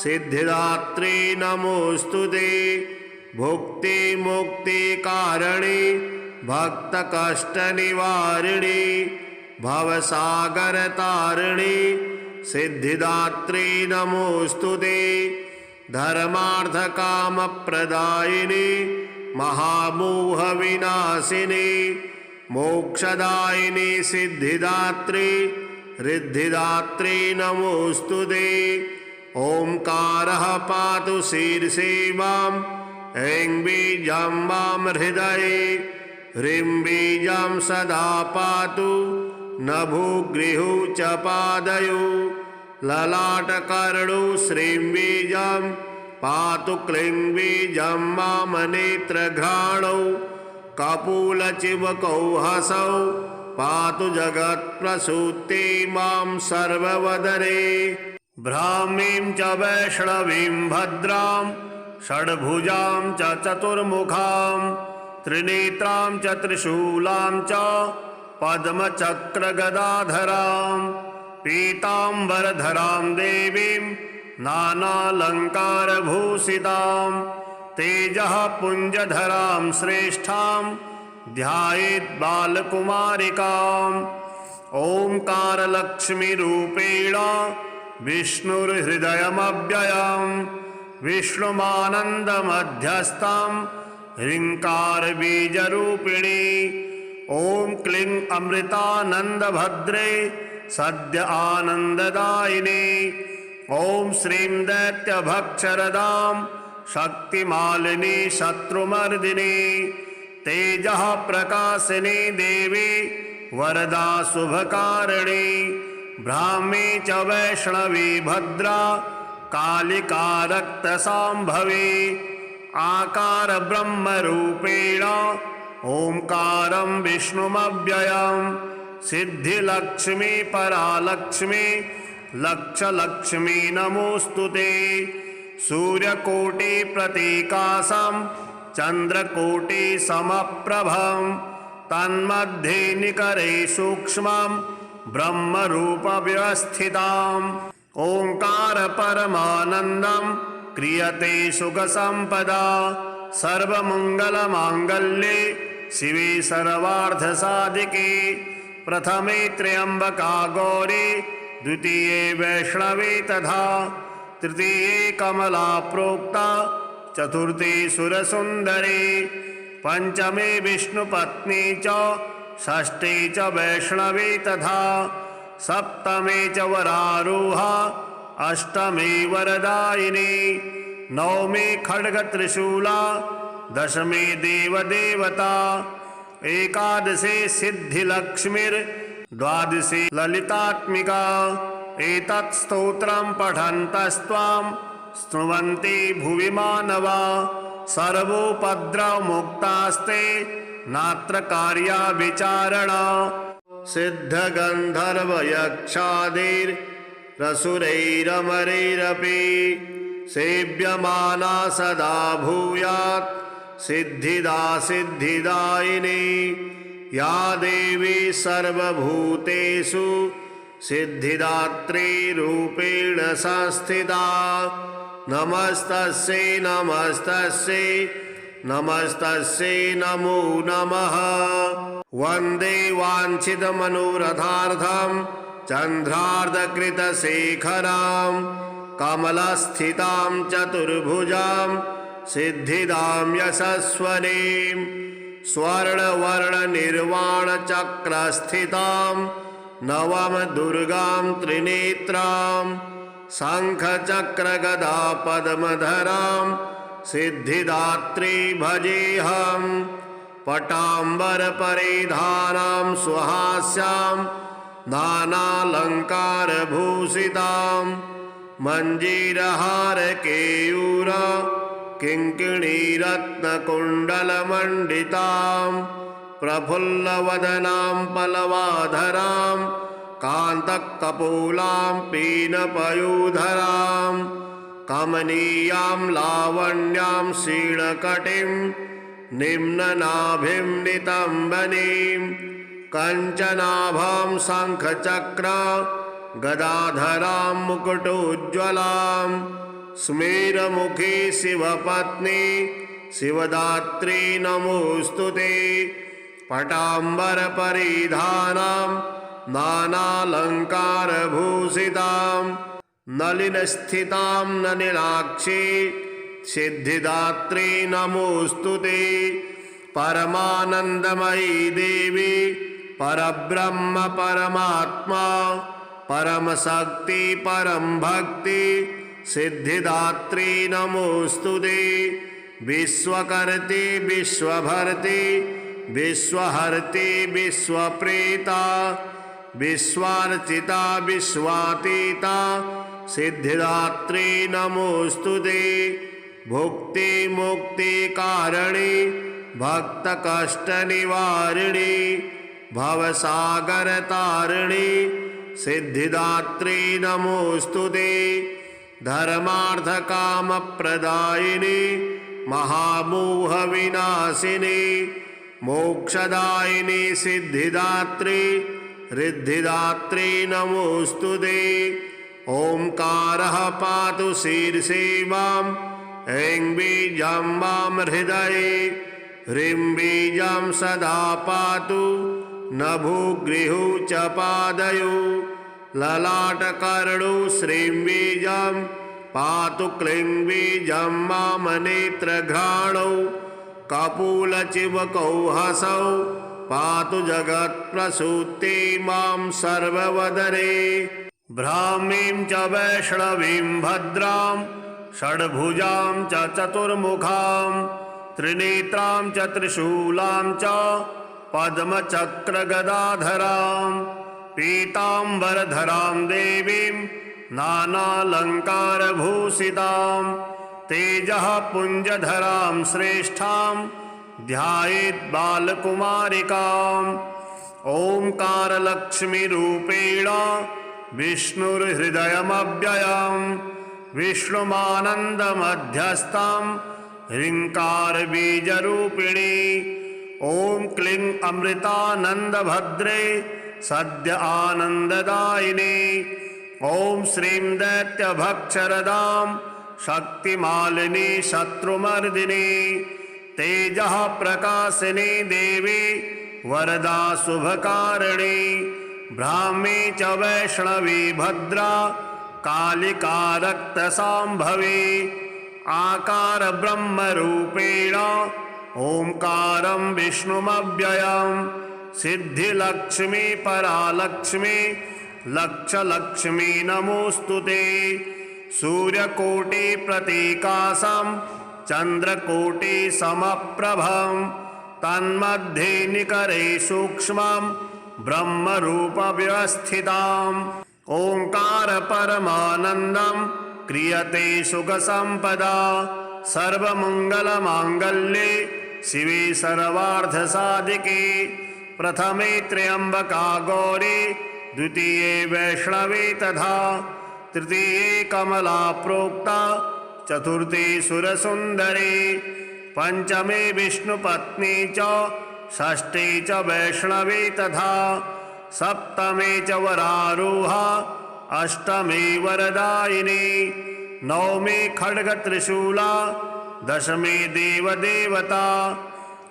सिद्धिदात्री नमोऽस्तुते भुक्ति मुक्ति कारिणी भक्त निवारिणी भवसागर तारिणी सिद्धिदात्री नमोऽस्तुते धर्मार्थ काम प्रदायिनी महामोह विनाशिनी मोक्षदायिनी सिद्धिदात्री रिद्धिदात्री नमोऽस्तुते ओंकारः पातु शीर्षे मां ऐं बीजं मां हृदये ह्रीं बीजं सदा पातु नभोगृहौ च पादयो ललाटकर्णौ श्रीं बीजं पातु क्लीं बीजं मां नेत्रघ्राणौ कपोलचिबकौ हसौ पातु जगत्प्रसूते मां सर्ववदने ब्राह्मीं च वैष्णवीं भद्रां षड्भुजां च चतुर्मुखां त्रिनेत्रां च त्रिशूलां च पद्मचक्रगदाधरां पीताम्बरधरां देवीं नानालङ्कारभूषितां तेजः पुञ्जधरां श्रेष्ठां ध्यायेत् बालकुमारिकाम् ओंकारलक्ष्मीरूपेण विष्णुर्हृदयमव्ययं विष्णुमानन्दमध्यस्थं ह्रीङ्कारबीजरूपिणी ॐ क्लीं अमृतानन्दभद्रे सद्य आनन्ददायिनी ॐ श्रीं दैत्यभक्षरदां शक्तिमालिनी शत्रुमर्दिनी तेजः प्रकाशिनी देवी वरदा शुभकारिणी ब्राह्मी च वैष्णवी भद्रा कालिका रक्तसाम्भवी आकार ब्रह्मरूपेण ओंकारं विष्णुमव्ययं सिद्धिलक्ष्मी परालक्ष्मी लक्षलक्ष्मी नमोऽस्तुते सूर्यकोटि प्रतीकासं चन्द्रकोटिसमप्रभं तन्मध्ये निकरे सूक्ष्मं ब्रह्मरूपव्यवस्थिताम् ओंकार परमानन्दं क्रियते सुखसम्पदा सर्वमङ्गलमाङ्गल्ये शिवे सर्वार्थसाधिके प्रथमे त्र्यम्बका गौरी द्वितीये वैष्णवी तथा तृतीये कमला प्रोक्ता चतुर्थी सुरसुन्दरी पंचमे विष्णुपत्नी च षष्ठी च वैष्णवी तथा सप्तमे च वरारूहा अष्टमी वरदायिनी नवमी खड्गत्रिशूला दशमी देवदेवता एकादशी सिद्धिलक्ष्मीर्द्वादशी ललितात्मिका एतत् स्तोत्रं पठन्तस्त्वां स्तुवन्ति भुवि मानवा सर्वोपद्रवमुक्तास्ते नात्र कार्या विचारणा सिद्धगन्धर्वयक्षादिरसुरैरमरैरपि सेव्यमाना सदा भूयात् सिद्धिदा सिद्धिदायिनी या देवी सर्वभूतेषु सिद्धिदात्री रूपेण संस्थिता नमस्तस्यै नमस्तस्यै नमस्तस्यै नमो नमः वन्दे वाञ्छितमनोरथार्थं चन्द्रार्धकृतशेखरां कमलस्थितां चतुर्भुजां सिद्धिदां यशस्वनीं स्वर्णवर्णनिर्वाणचक्रस्थितां नवम दुर्गां त्रिनेत्रां शङ्खचक्रगदा पद्मधरां सिद्धिदात्री भजेऽहं पटाम्बरपरिधानां सुहास्यां नानालङ्कारभूषितां मञ्जीरहारकेयूर किङ्किणीरत्नकुण्डलमण्डितां प्रफुल्लवदनां पल्लवाधरां कान्तकपोलां पीनपयोधरां कमनीयां लावण्यां क्षीणकटिं निम्ननाभिं नितम्बनीं कञ्चनाभां शङ्खचक्र गदाधरां मुकुटोज्ज्वलां स्मेरमुखी शिवपत्नी शिवदात्री नमोऽस्तुते पटाम्बरपरिधानां नानालङ्कारभूषितां नलिनस्थितां नलिनाक्षी सिद्धिदात्री नमोऽस्तुते परमानन्दमयी देवी परब्रह्म परमात्मा परमशक्ति परम भक्ति सिद्धिदात्री नमोऽस्तुते विश्वकर्त्री विश्वभर्त्री विश्वहर्त्री विश्वप्रेता विश्वार्चिता विश्वातीता सिद्धिदात्री नमोऽस्तुते भुक्ति मुक्ति कारिणी भक्त कष्ट निवारिणी भवसागर तारिणी सिद्धिदात्री नमोऽस्तुते धर्मार्थ काम प्रदायिनी महामोह विनाशिनी मोक्षदायिनी सिद्धिदात्री रिद्धिदात्री नमोऽस्तुते ओंकारः पातु शीर्षे मां ऐं बीजं मां हृदये ह्रीं बीजं सदा पातु नभोगृहौ च पादयो ललाटकर्णौ श्रीं बीजं पातु क्लीं बीजं मां नेत्रघ्राणौ कपोलचिबकौ हसौ पातु जगत्प्रसूते मां सर्ववदने ब्राह्मीं च वैष्णवीं भद्रां षड्भुजां च चतुर्मुखां त्रिनेत्रां च त्रिशूलां च पद्मचक्रगदाधरां पीताम्बरधरां देवीं नानालङ्कारभूषितां तेजः पुञ्जधरां श्रेष्ठां ध्यायेत् बालकुमारिकाम् ओंकारलक्ष्मीरूपेण विष्णुर्हृदयमव्ययम् विष्णुमानन्दमध्यस्थं ह्रीङ्कारबीजरूपिणी। ॐ क्लीं अमृतानन्दभद्रे सद्य आनन्ददायिनी। ॐ श्रीं दैत्यभक्षरदां शक्तिमालिनी शत्रुमर्दिनी। तेजः प्रकाशिनी देवी वरदा शुभकारिणी। ब्राह्मी च वैष्णवी भद्रा कालिका रक्तसाम्भवी। आकार ब्रह्मरूपेण ओंकारं विष्णुमव्ययं। सिद्धिलक्ष्मी परालक्ष्मी लक्षलक्ष्मी नमोस्तुते। सूर्यकोटि प्रतीकासं चंद्रकोटि समप्रभं। तन्मध्ये निकरे सूक्ष्मं ब्रह्मरूप व्यवस्थिताम्। ओंकार परमानन्दं क्रियते सुखसंपदा। सर्वमंगलमांगल्ये शिवे सर्वार्थसाधिके। प्रथमे त्र्यंबका गौरी द्वितीये वैष्णवी तथा। तृतीये कमला प्रोक्ता चतुर्थी सुरसुंदरी। पंचमे विष्णुपत्नी च षष्ठी च वैष्णवी तथा। सप्तमे च वरारूहा अष्टमी वरदायिनी। नवमी खड्गत्रिशूला दशमी देवदेवता।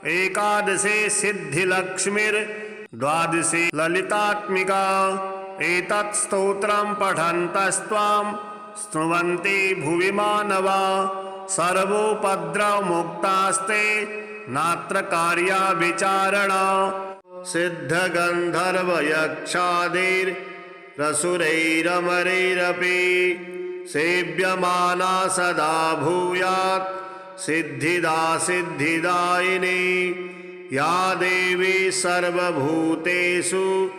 एकादशी सिद्धिलक्ष्मीर् द्वादशी ललितात्मिका। एतत् स्तोत्रं पठन्तस्त्वां स्तुवन्ति भुवि मानवा। सर्वोपद्रवमुक्तास्ते नात्र कार्या विचारणा। सिद्धगन्धर्वयक्षादिरसुरैरमरैरपि सेव्यमाना सदा भूयात् सिद्धिदा सिद्धिदायिनी। या देवी सर्वभूतेषु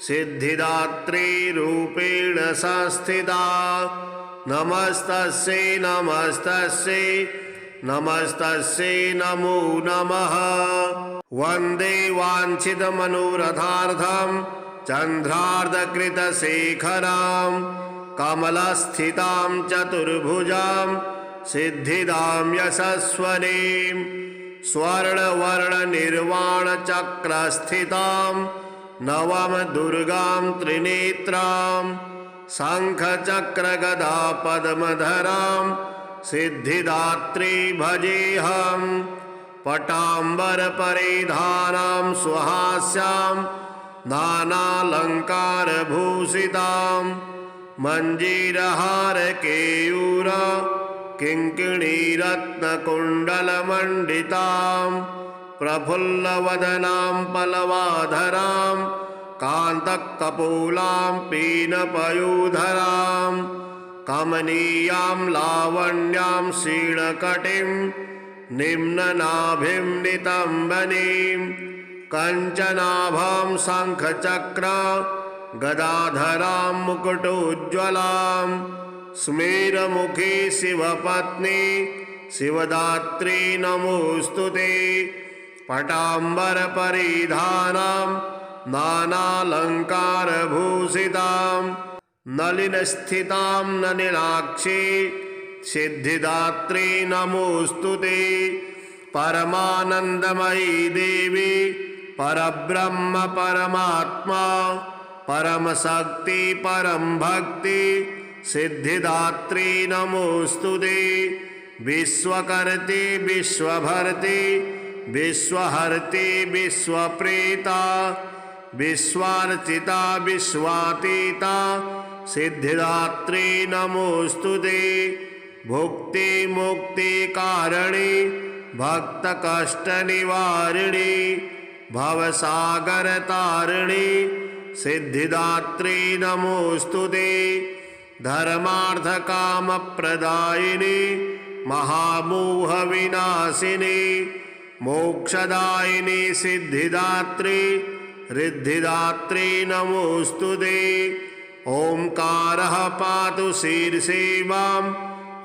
सिद्धिदात्री रूपेण संस्थिता। नमस्तस्यै नमस्तस्यै नमस्तस्यै नमो नमः। वन्दे वाञ्छितमनोरथार्थं चन्द्रार्धकृतशेखरां। कमलस्थितां चतुर्भुजां सिद्धिदां यशस्वनीं। स्वर्णवर्णनिर्वाणचक्रस्थितां नवम दुर्गां त्रिनेत्रां। शङ्खचक्रगदा पद्मधरां सिद्धिदात्री भजेऽहम्। पटाम्बरपरिधानां सुहास्यां नानालङ्कारभूषितां। मञ्जीरहारकेयूर किङ्किणीरत्नकुण्डलमण्डितां। प्रफुल्लवदनां पल्लवाधरां कान्तकपोलां पीनपयोधरां। कमनीयां लावण्यां क्षीणकटिं निम्ननाभिं नितम्बनीं। कञ्चनाभां शङ्खचक्र गदाधरां मुकुटोज्ज्वलां। स्मेरमुखी शिवपत्नी शिवदात्री नमोस्तुते। पटाम्बरपरिधानां नानालङ्कारभूषितां। नलिनस्थितां नलिनाक्षी सिद्धिदात्री नमोस्तुते। परमानन्दमयी देवी परब्रह्म परमात्मा। परमशक्ति परम भक्ति सिद्धिदात्री नमोस्तुते। विश्वकर्त्री विश्वभर्त्री विश्वहर्त्री विश्वप्रेता। विश्वार्चिता विश्वातीता सिद्धिदात्री नमोस्तुते। भुक्ति मुक्ति कारिणी भक्तकष्टनिवारिणी। भवसागर तारिणी सिद्धिदात्री नमोस्तुते। धर्मार्थ काम प्रदायिनी महामोहविनाशिनी। मोक्षदायिनी सिद्धिदात्री रिद्धिदात्री नमोस्तुते। ओंकारः पातु शीर्षे मां।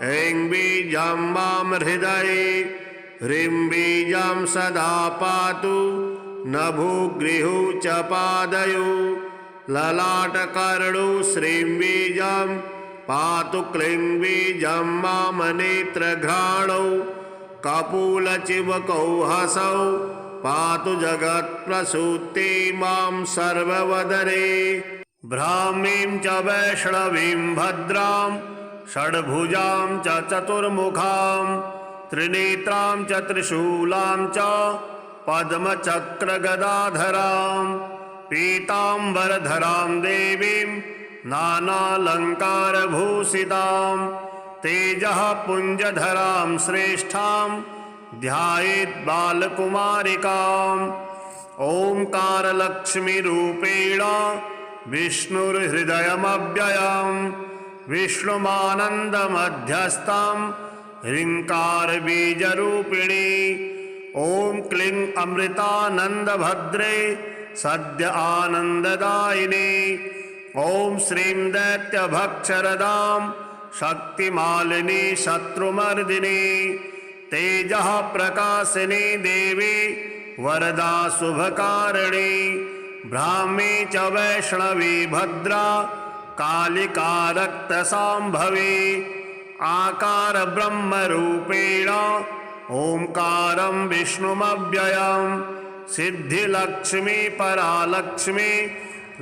ऐं बीजं मां हृदये। ह्रीं बीजं सदा पातु नभोगृहो च पादयो। ललाटकर्णो श्रीं बीजं पातु। क्लीं बीजं मां नेत्रघ्राणौ। कपूलचिबकौहसौ पातु जगत्प्रसूते मां सर्ववदने। ब्राह्मीं च वैष्णवीं भद्रां षड्भुजां च चतुर्मुखां त्रिनेत्रां च त्रिशूलां च पद्मचक्रगदाधरां पीताम्बरधरां देवीं नानालङ्कारभूषितां तेजः पुञ्जधरां श्रेष्ठां ध्यायेत् बालकुमारिकाम्। ओंकारलक्ष्मीरूपेण विष्णुर्हृदयमव्ययं विष्णुमानन्दमध्यस्थं ह्रीङ्कारबीजरूपिणी। ॐ क्लीं अमृतानन्दभद्रे सद्य आनन्ददायिनी। ॐ श्रीं दैत्यभक्षरदां शक्तिमालिनी शत्रुमर्दिनी तेजः प्रकाशिनी देवी वरदा शुभकारिणी। ब्राह्मी च वैष्णवी भद्रा कालिका रक्तसाम्भवी आकार ब्रह्मरूपेण ओंकारं विष्णुमव्ययं सिद्धिलक्ष्मी परालक्ष्मी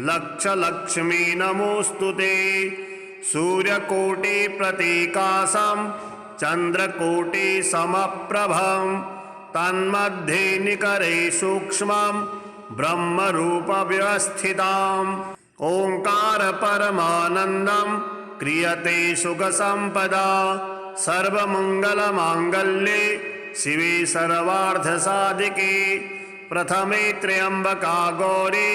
लक्षलक्ष्मी नमोस्तुते। सूर्यकोटि प्रतीकासं चंद्रकोटि समप्रभं तन्मध्ये निकरे सूक्ष्मं ब्रह्मरूप व्यवस्थिताम्। ओंकार परमानन्दं क्रियते सुखसंपदा सर्वमंगलमांगल्ये शिवे सर्वार्थसाधिके। प्रथमे त्र्यंबका गौरी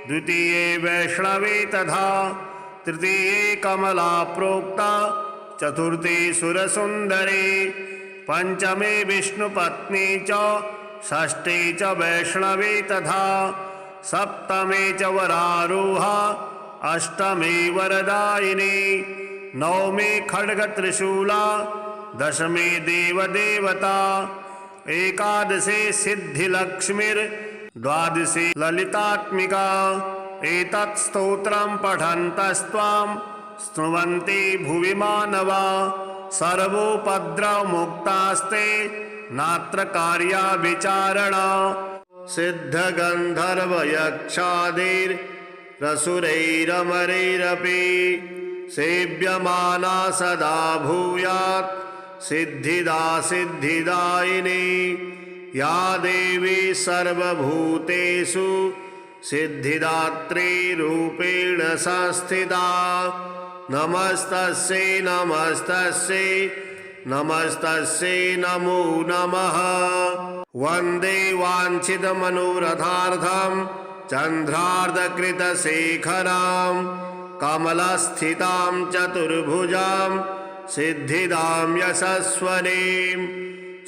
द्वितीये वैष्णवी तथा तृतीये कमला प्रोक्ता चतुर्थी सुरसुंदरी पंचमे विष्णुपत्नी च षष्ठी च वैष्णवी तथा सप्तमे च वरारूहा अष्टमी वरदायिनी नवमी खड्गत्रिशूला दशमी देवदेवता एकादशी सिद्धिलक्ष्मीर्द्वादशी ललितात्मिका। एतत् स्तोत्रं पठन्तस्त्वां स्तुवन्ति भुवि मानवा सर्वोपद्रवमुक्तास्ते नात्र कार्या विचारणा। सिद्धगन्धर्वयक्षादिरसुरैरमरैरपि सेव्यमाना सदा भूयात् सिद्धिदा सिद्धिदायिनी या देवी सर्वभूतेषु सिद्धिदात्री रूपेण संस्थिता। नमस्तस्यै नमस्तस्यै नमस्तस्यै नमो नमः। वन्दे वाञ्छितमनोरथार्थं चन्द्रार्धकृतशेखरां कमलस्थितां चतुर्भुजां सिद्धिदां यशस्वनीं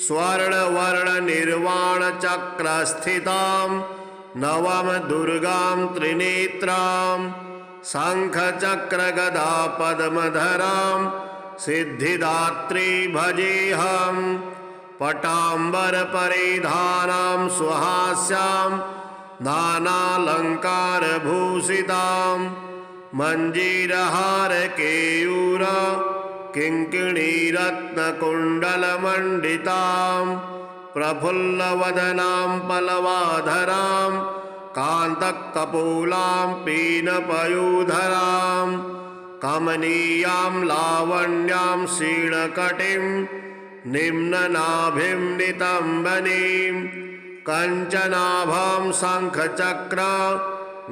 स्वर्णवर्णनिर्वाणचक्रस्थितां नवम दुर्गां त्रिनेत्रां शङ्खचक्रगदा पद्मधरां सिद्धिदात्री भजेऽहम्। पटाम्बरपरिधानां सुहास्यां नानालङ्कारभूषितां मञ्जीरहारकेयूर किङ्किणीरत्नकुण्डलमण्डितां प्रफुल्लवदनां पल्लवाधरां कान्तकपोलां पीनपयोधरां कमनीयां लावण्यां क्षीणकटिं निम्ननाभिं नितम्बनीं कञ्चनाभां शङ्खचक्र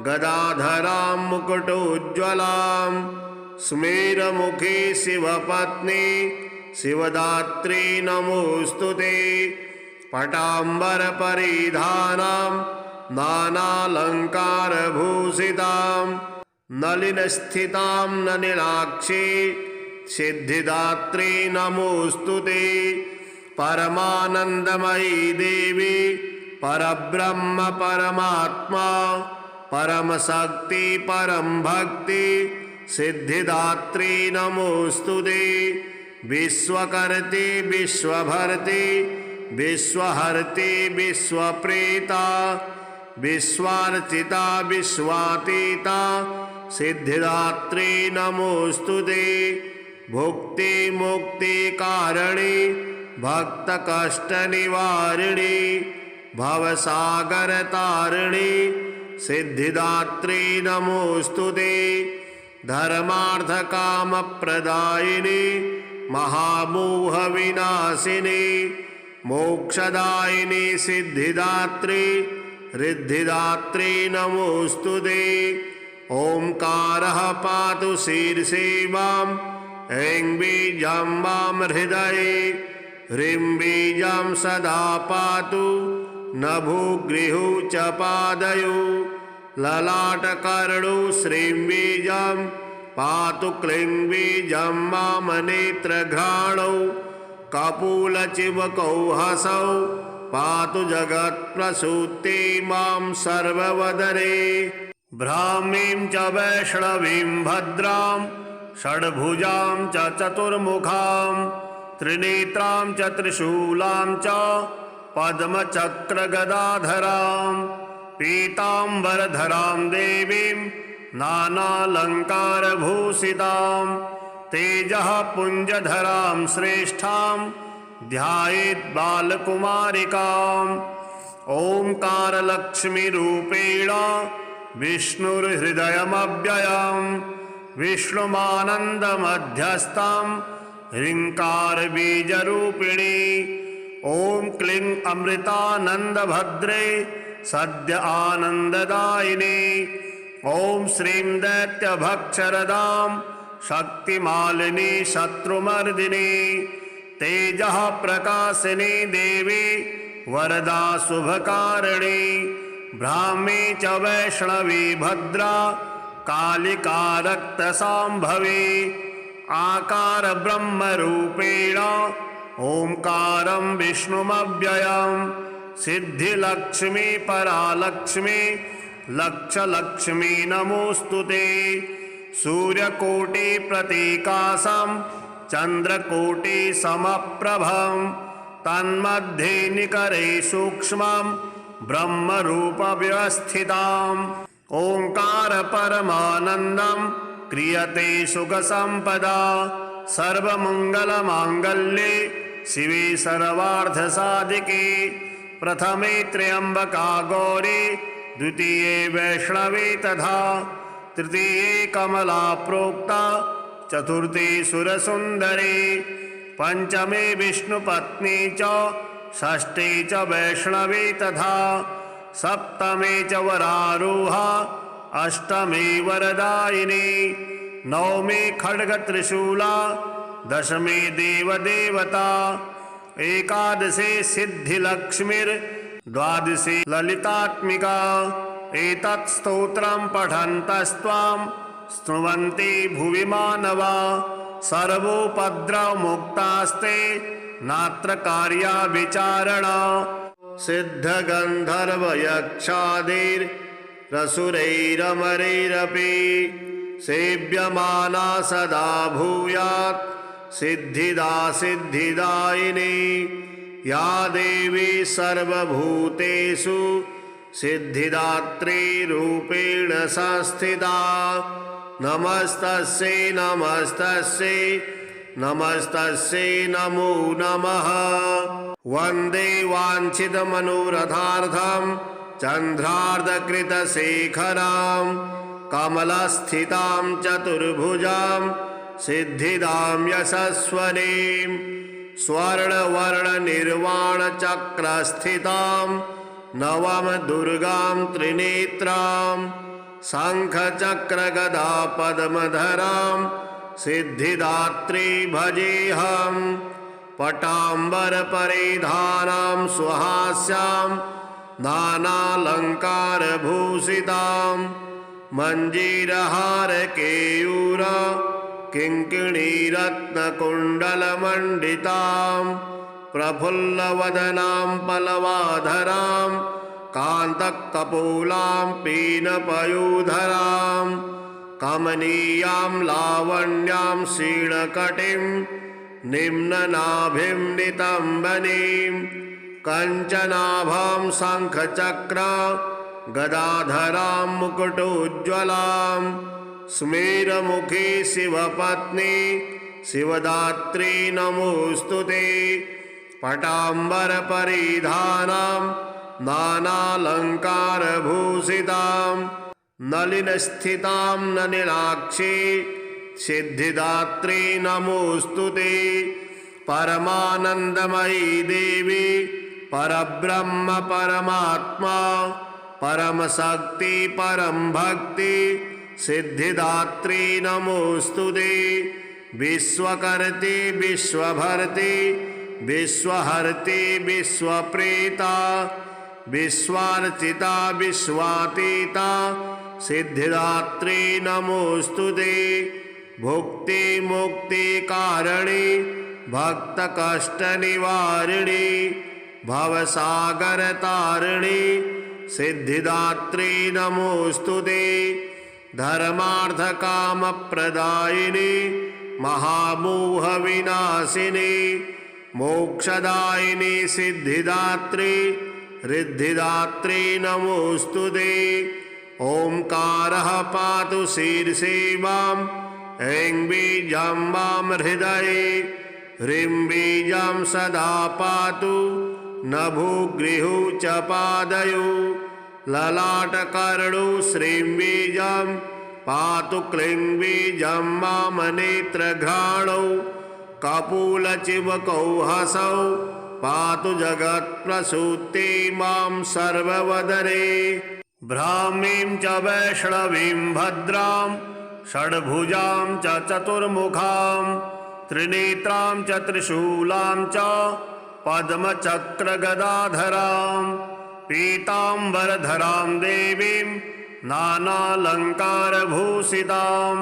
गदाधरां मुकुटोज्ज्वलां स्मेरमुखी शिवपत्नी शिवदात्री नमोस्तुते। पटाम्बरपरिधानां नानालङ्कारभूषितां नलिनस्थितां नलिनाक्षी सिद्धिदात्री नमोस्तुते। परमानन्दमयी देवी परब्रह्म परमात्मा परमशक्ति परम भक्ति सिद्धिदात्री नमोस्तुते। विश्वकर्त्री विश्वभर्त्री विश्वहर्त्री विश्वप्रेता विश्वार्चिता विश्वातीता सिद्धिदात्री नमोस्तुते। भुक्ति मुक्ति कारणी भक्तकष्टनिवारिणी भवसागरतारिणी सिद्धिदात्री नमोऽस्तुते। धर्मार्थकामप्रदायिनी महामोहविनाशिनी मोक्षदायिनी सिद्धिदात्री रिद्धिदात्री नमोऽस्तुते। ओंकारः पातु शीर्षे मां ऐं बीजं मां हृदये ह्रीं बीजं सदा पातु नभोगृहौ च पादयो ललाटकर्णौ श्रीं बीजं पातु क्लीं बीजं मां नेत्रघ्राणौ कपोलचिबकौ हसौ पातु जगत्प्रसूते मां सर्ववदने। ब्राह्मीं च वैष्णवीं भद्रां षड्भुजां च चतुर्मुखां त्रिनेत्रां च त्रिशूलां च पद्मचक्रगदाधरां पीताम्बरधरां देवीं नानालङ्कारभूषितां तेजः पुञ्जधरां श्रेष्ठां ध्यायेत् बालकुमारिकाम्। ओंकारलक्ष्मीरूपेण विष्णुर्हृदयमव्ययं विष्णुमानन्दमध्यस्थं ह्रीङ्कारबीजरूपिणी। ॐ क्लीं अमृतानन्दभद्रे सद्य आनन्ददायिनी। ॐ श्रीं दैत्यभक्षरदां शक्तिमालिनी शत्रुमर्दिनी तेजः प्रकाशिनी देवी वरदा शुभकारिणी। ब्राह्मी च वैष्णवी भद्रा कालिका रक्तसाम्भवी आकार ब्रह्मरूपेण ओंकारं विष्णुमव्ययं सिद्धिलक्ष्मी परालक्ष्मी लक्षलक्ष्मी नमोऽस्तुते। सूर्यकोटिप्रतीकासं चन्द्रकोटिसमप्रभं तन्मध्ये निकरे सूक्ष्मं ब्रह्मरूपव्यवस्थिताम्। ओंकार परमानन्दं क्रियते सुखसम्पदा सर्वमङ्गलमाङ्गल्ये शिवे सर्वार्थसाधिके। प्रथमे त्र्यम्बका गौरी द्वितीये वैष्णवी तथा तृतीये कमला प्रोक्ता चतुर्थे सुरसुन्दरी पंचमे विष्णुपत्नी च षष्ठे च वैष्णवी तथा सप्तमे च वरारोहा अष्टमे वरदायिनी नवमे खड्गत्रिशूला दशमे देवदेवता एकादशे सिद्धिलक्ष्मीर्द्वादशे ललितात्मिका। एतत् स्तोत्रं पठन्तस्त्वां स्तुवन्ति भुवि मानवा सर्वोपद्रवमुक्तास्ते नात्र कार्या विचारणा। सिद्धगन्धर्वयक्षादिरसुरैरमरैरपि सेव्यमाना सदा भूयात् सिद्धिदा सिद्धिदायिनी या देवी सर्वभूतेषु सिद्धिदात्री रूपेण संस्थिता। नमस्तस्यै नमस्तस्यै नमस्तस्यै नमो नमः। वन्दे वाञ्छितमनोरथार्थं चन्द्रार्धकृतशेखरां कमलस्थितां चतुर्भुजां सिद्धिदां यशस्वनीं स्वर्णवर्णनिर्वाणचक्रस्थितां नवम दुर्गां त्रिनेत्रां शङ्खचक्रगदा पद्मधरां सिद्धिदात्री भजेऽहम्। पटाम्बरपरिधानां सुहास्यां नानालङ्कारभूषितां मञ्जीरहारकेयूर किङ्किणीरत्नकुण्डलमण्डितां प्रफुल्लवदनां पल्लवाधरां कान्तकपोलां पीनपयोधरां कमनीयां लावण्यां क्षीणकटिं निम्ननाभिं नितम्बनीं कञ्चनाभां शङ्खचक्र गदाधरां मुकुटोज्ज्वलां स्मेरमुखी शिवपत्नी शिवदात्री नमोऽस्तुते। पटाम्बरपरिधानां नानालङ्कारभूषितां नलिनस्थितां नलिनाक्षी सिद्धिदात्री नमोऽस्तु ते। परमानन्दमयी देवी परब्रह्म परमात्मा परमशक्ति परम भक्ति सिद्धिदात्री नमोऽस्तु ते। विश्वकर्त्री विश्वभर्त्री विश्वहर्त्री विश्वप्रेता विश्वार्चिता विश्वातीता सिद्धिदात्री नमोऽस्तु ते। भुक्ति मुक्ति कारिणी भक्त कष्ट निवारिणी भवसागर तारिणी सिद्धिदात्री नमोऽस्तु ते। धर्मार्थ काम प्रदायिनी महामोह विनाशिनी मोक्षदायिनी सिद्धिदात्री रिद्धिदात्री नमोऽस्तु ते। ओंकारः पातु शीर्षे मां ऐं बीजं मां हृदये ह्रीं बीजं सदा पातु नभोगृहौ च पादयो ललाटकर्णौ श्रीं बीजं पातु क्लीं बीजं मां नेत्रघ्राणौ कपोलचिबकौ हसौ पातु जगत्प्रसूते मां सर्ववदने। ब्राह्मीं च वैष्णवीं भद्रां षड्भुजां च चतुर्मुखां त्रिनेत्रां च त्रिशूलां च पद्मचक्रगदाधरां पीताम्बरधरां देवीं नानालङ्कारभूषितां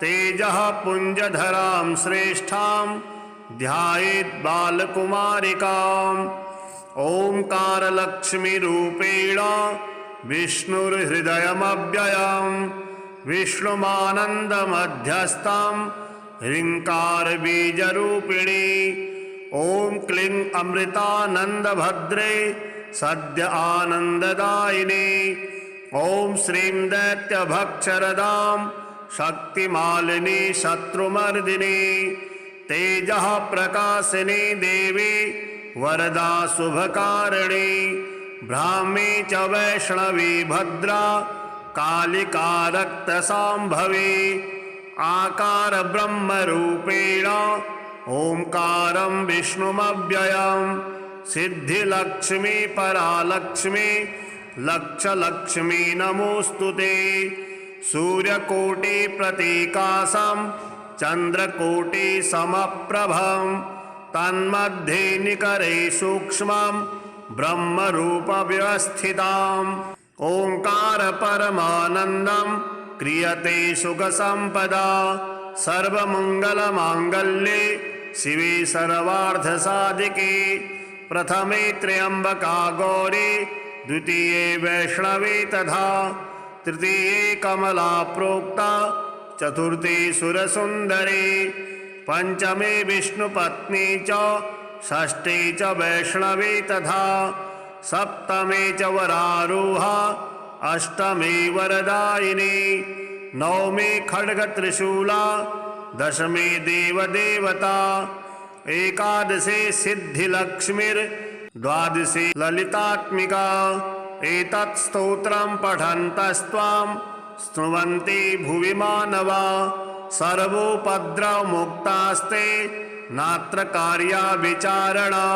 तेजः पुञ्जधरां श्रेष्ठां ध्यायेत् बालकुमारिकाम्। ओंकारलक्ष्मीरूपेण विष्णुर्हृदयमव्ययं विष्णुमानन्दमध्यस्थं ह्रीङ्कारबीजरूपिणी। ॐ क्लीं अमृतानन्दभद्रे सद्य आनन्ददायिनी। ॐ श्रीं दैत्यभक्षरदां शक्तिमालिनी शत्रुमर्दिनी तेजः प्रकाशिनी देवी वरदा शुभकारिणी। ब्राह्मी च वैष्णवी भद्रा कालिका रक्तसाम्भवी आकार ब्रह्मरूपेण ओंकारं विष्णुमव्ययं सिद्धिलक्ष्मी परालक्ष्मी लक्षलक्ष्मी नमोऽस्तु ते। सूर्यकोटि प्रतीकासं चंद्रकोटि समप्रभं तन्मध्ये निकरे सूक्ष्मं ब्रह्मरूप व्यवस्थिताम्। ओंकार परमानन्दं क्रियते सुखसंपदा सर्वमंगलमांगल्ये शिवे सर्वार्थसाधिके। प्रथमे त्र्यंबका गौरी द्वितीये वैष्णवी तथा तृतीये कमला प्रोक्ता चतुर्थी सुरसुंदरी पंचमे विष्णुपत्नी च षष्ठी च वैष्णवी तथा सप्तमे च वरारोहा अष्टमी वरदायिनी नवमी खड्गत्रिशूला दशमी देवदेवता एकादशी सिद्धिलक्ष्मीर्द्वादशी ललितात्मिका। एतत् स्तोत्रं पठन्तस्त्वां स्तुवन्ति भुवि मानवा सर्वोपद्रवमुक्तास्ते नात्र कार्या विचारणा।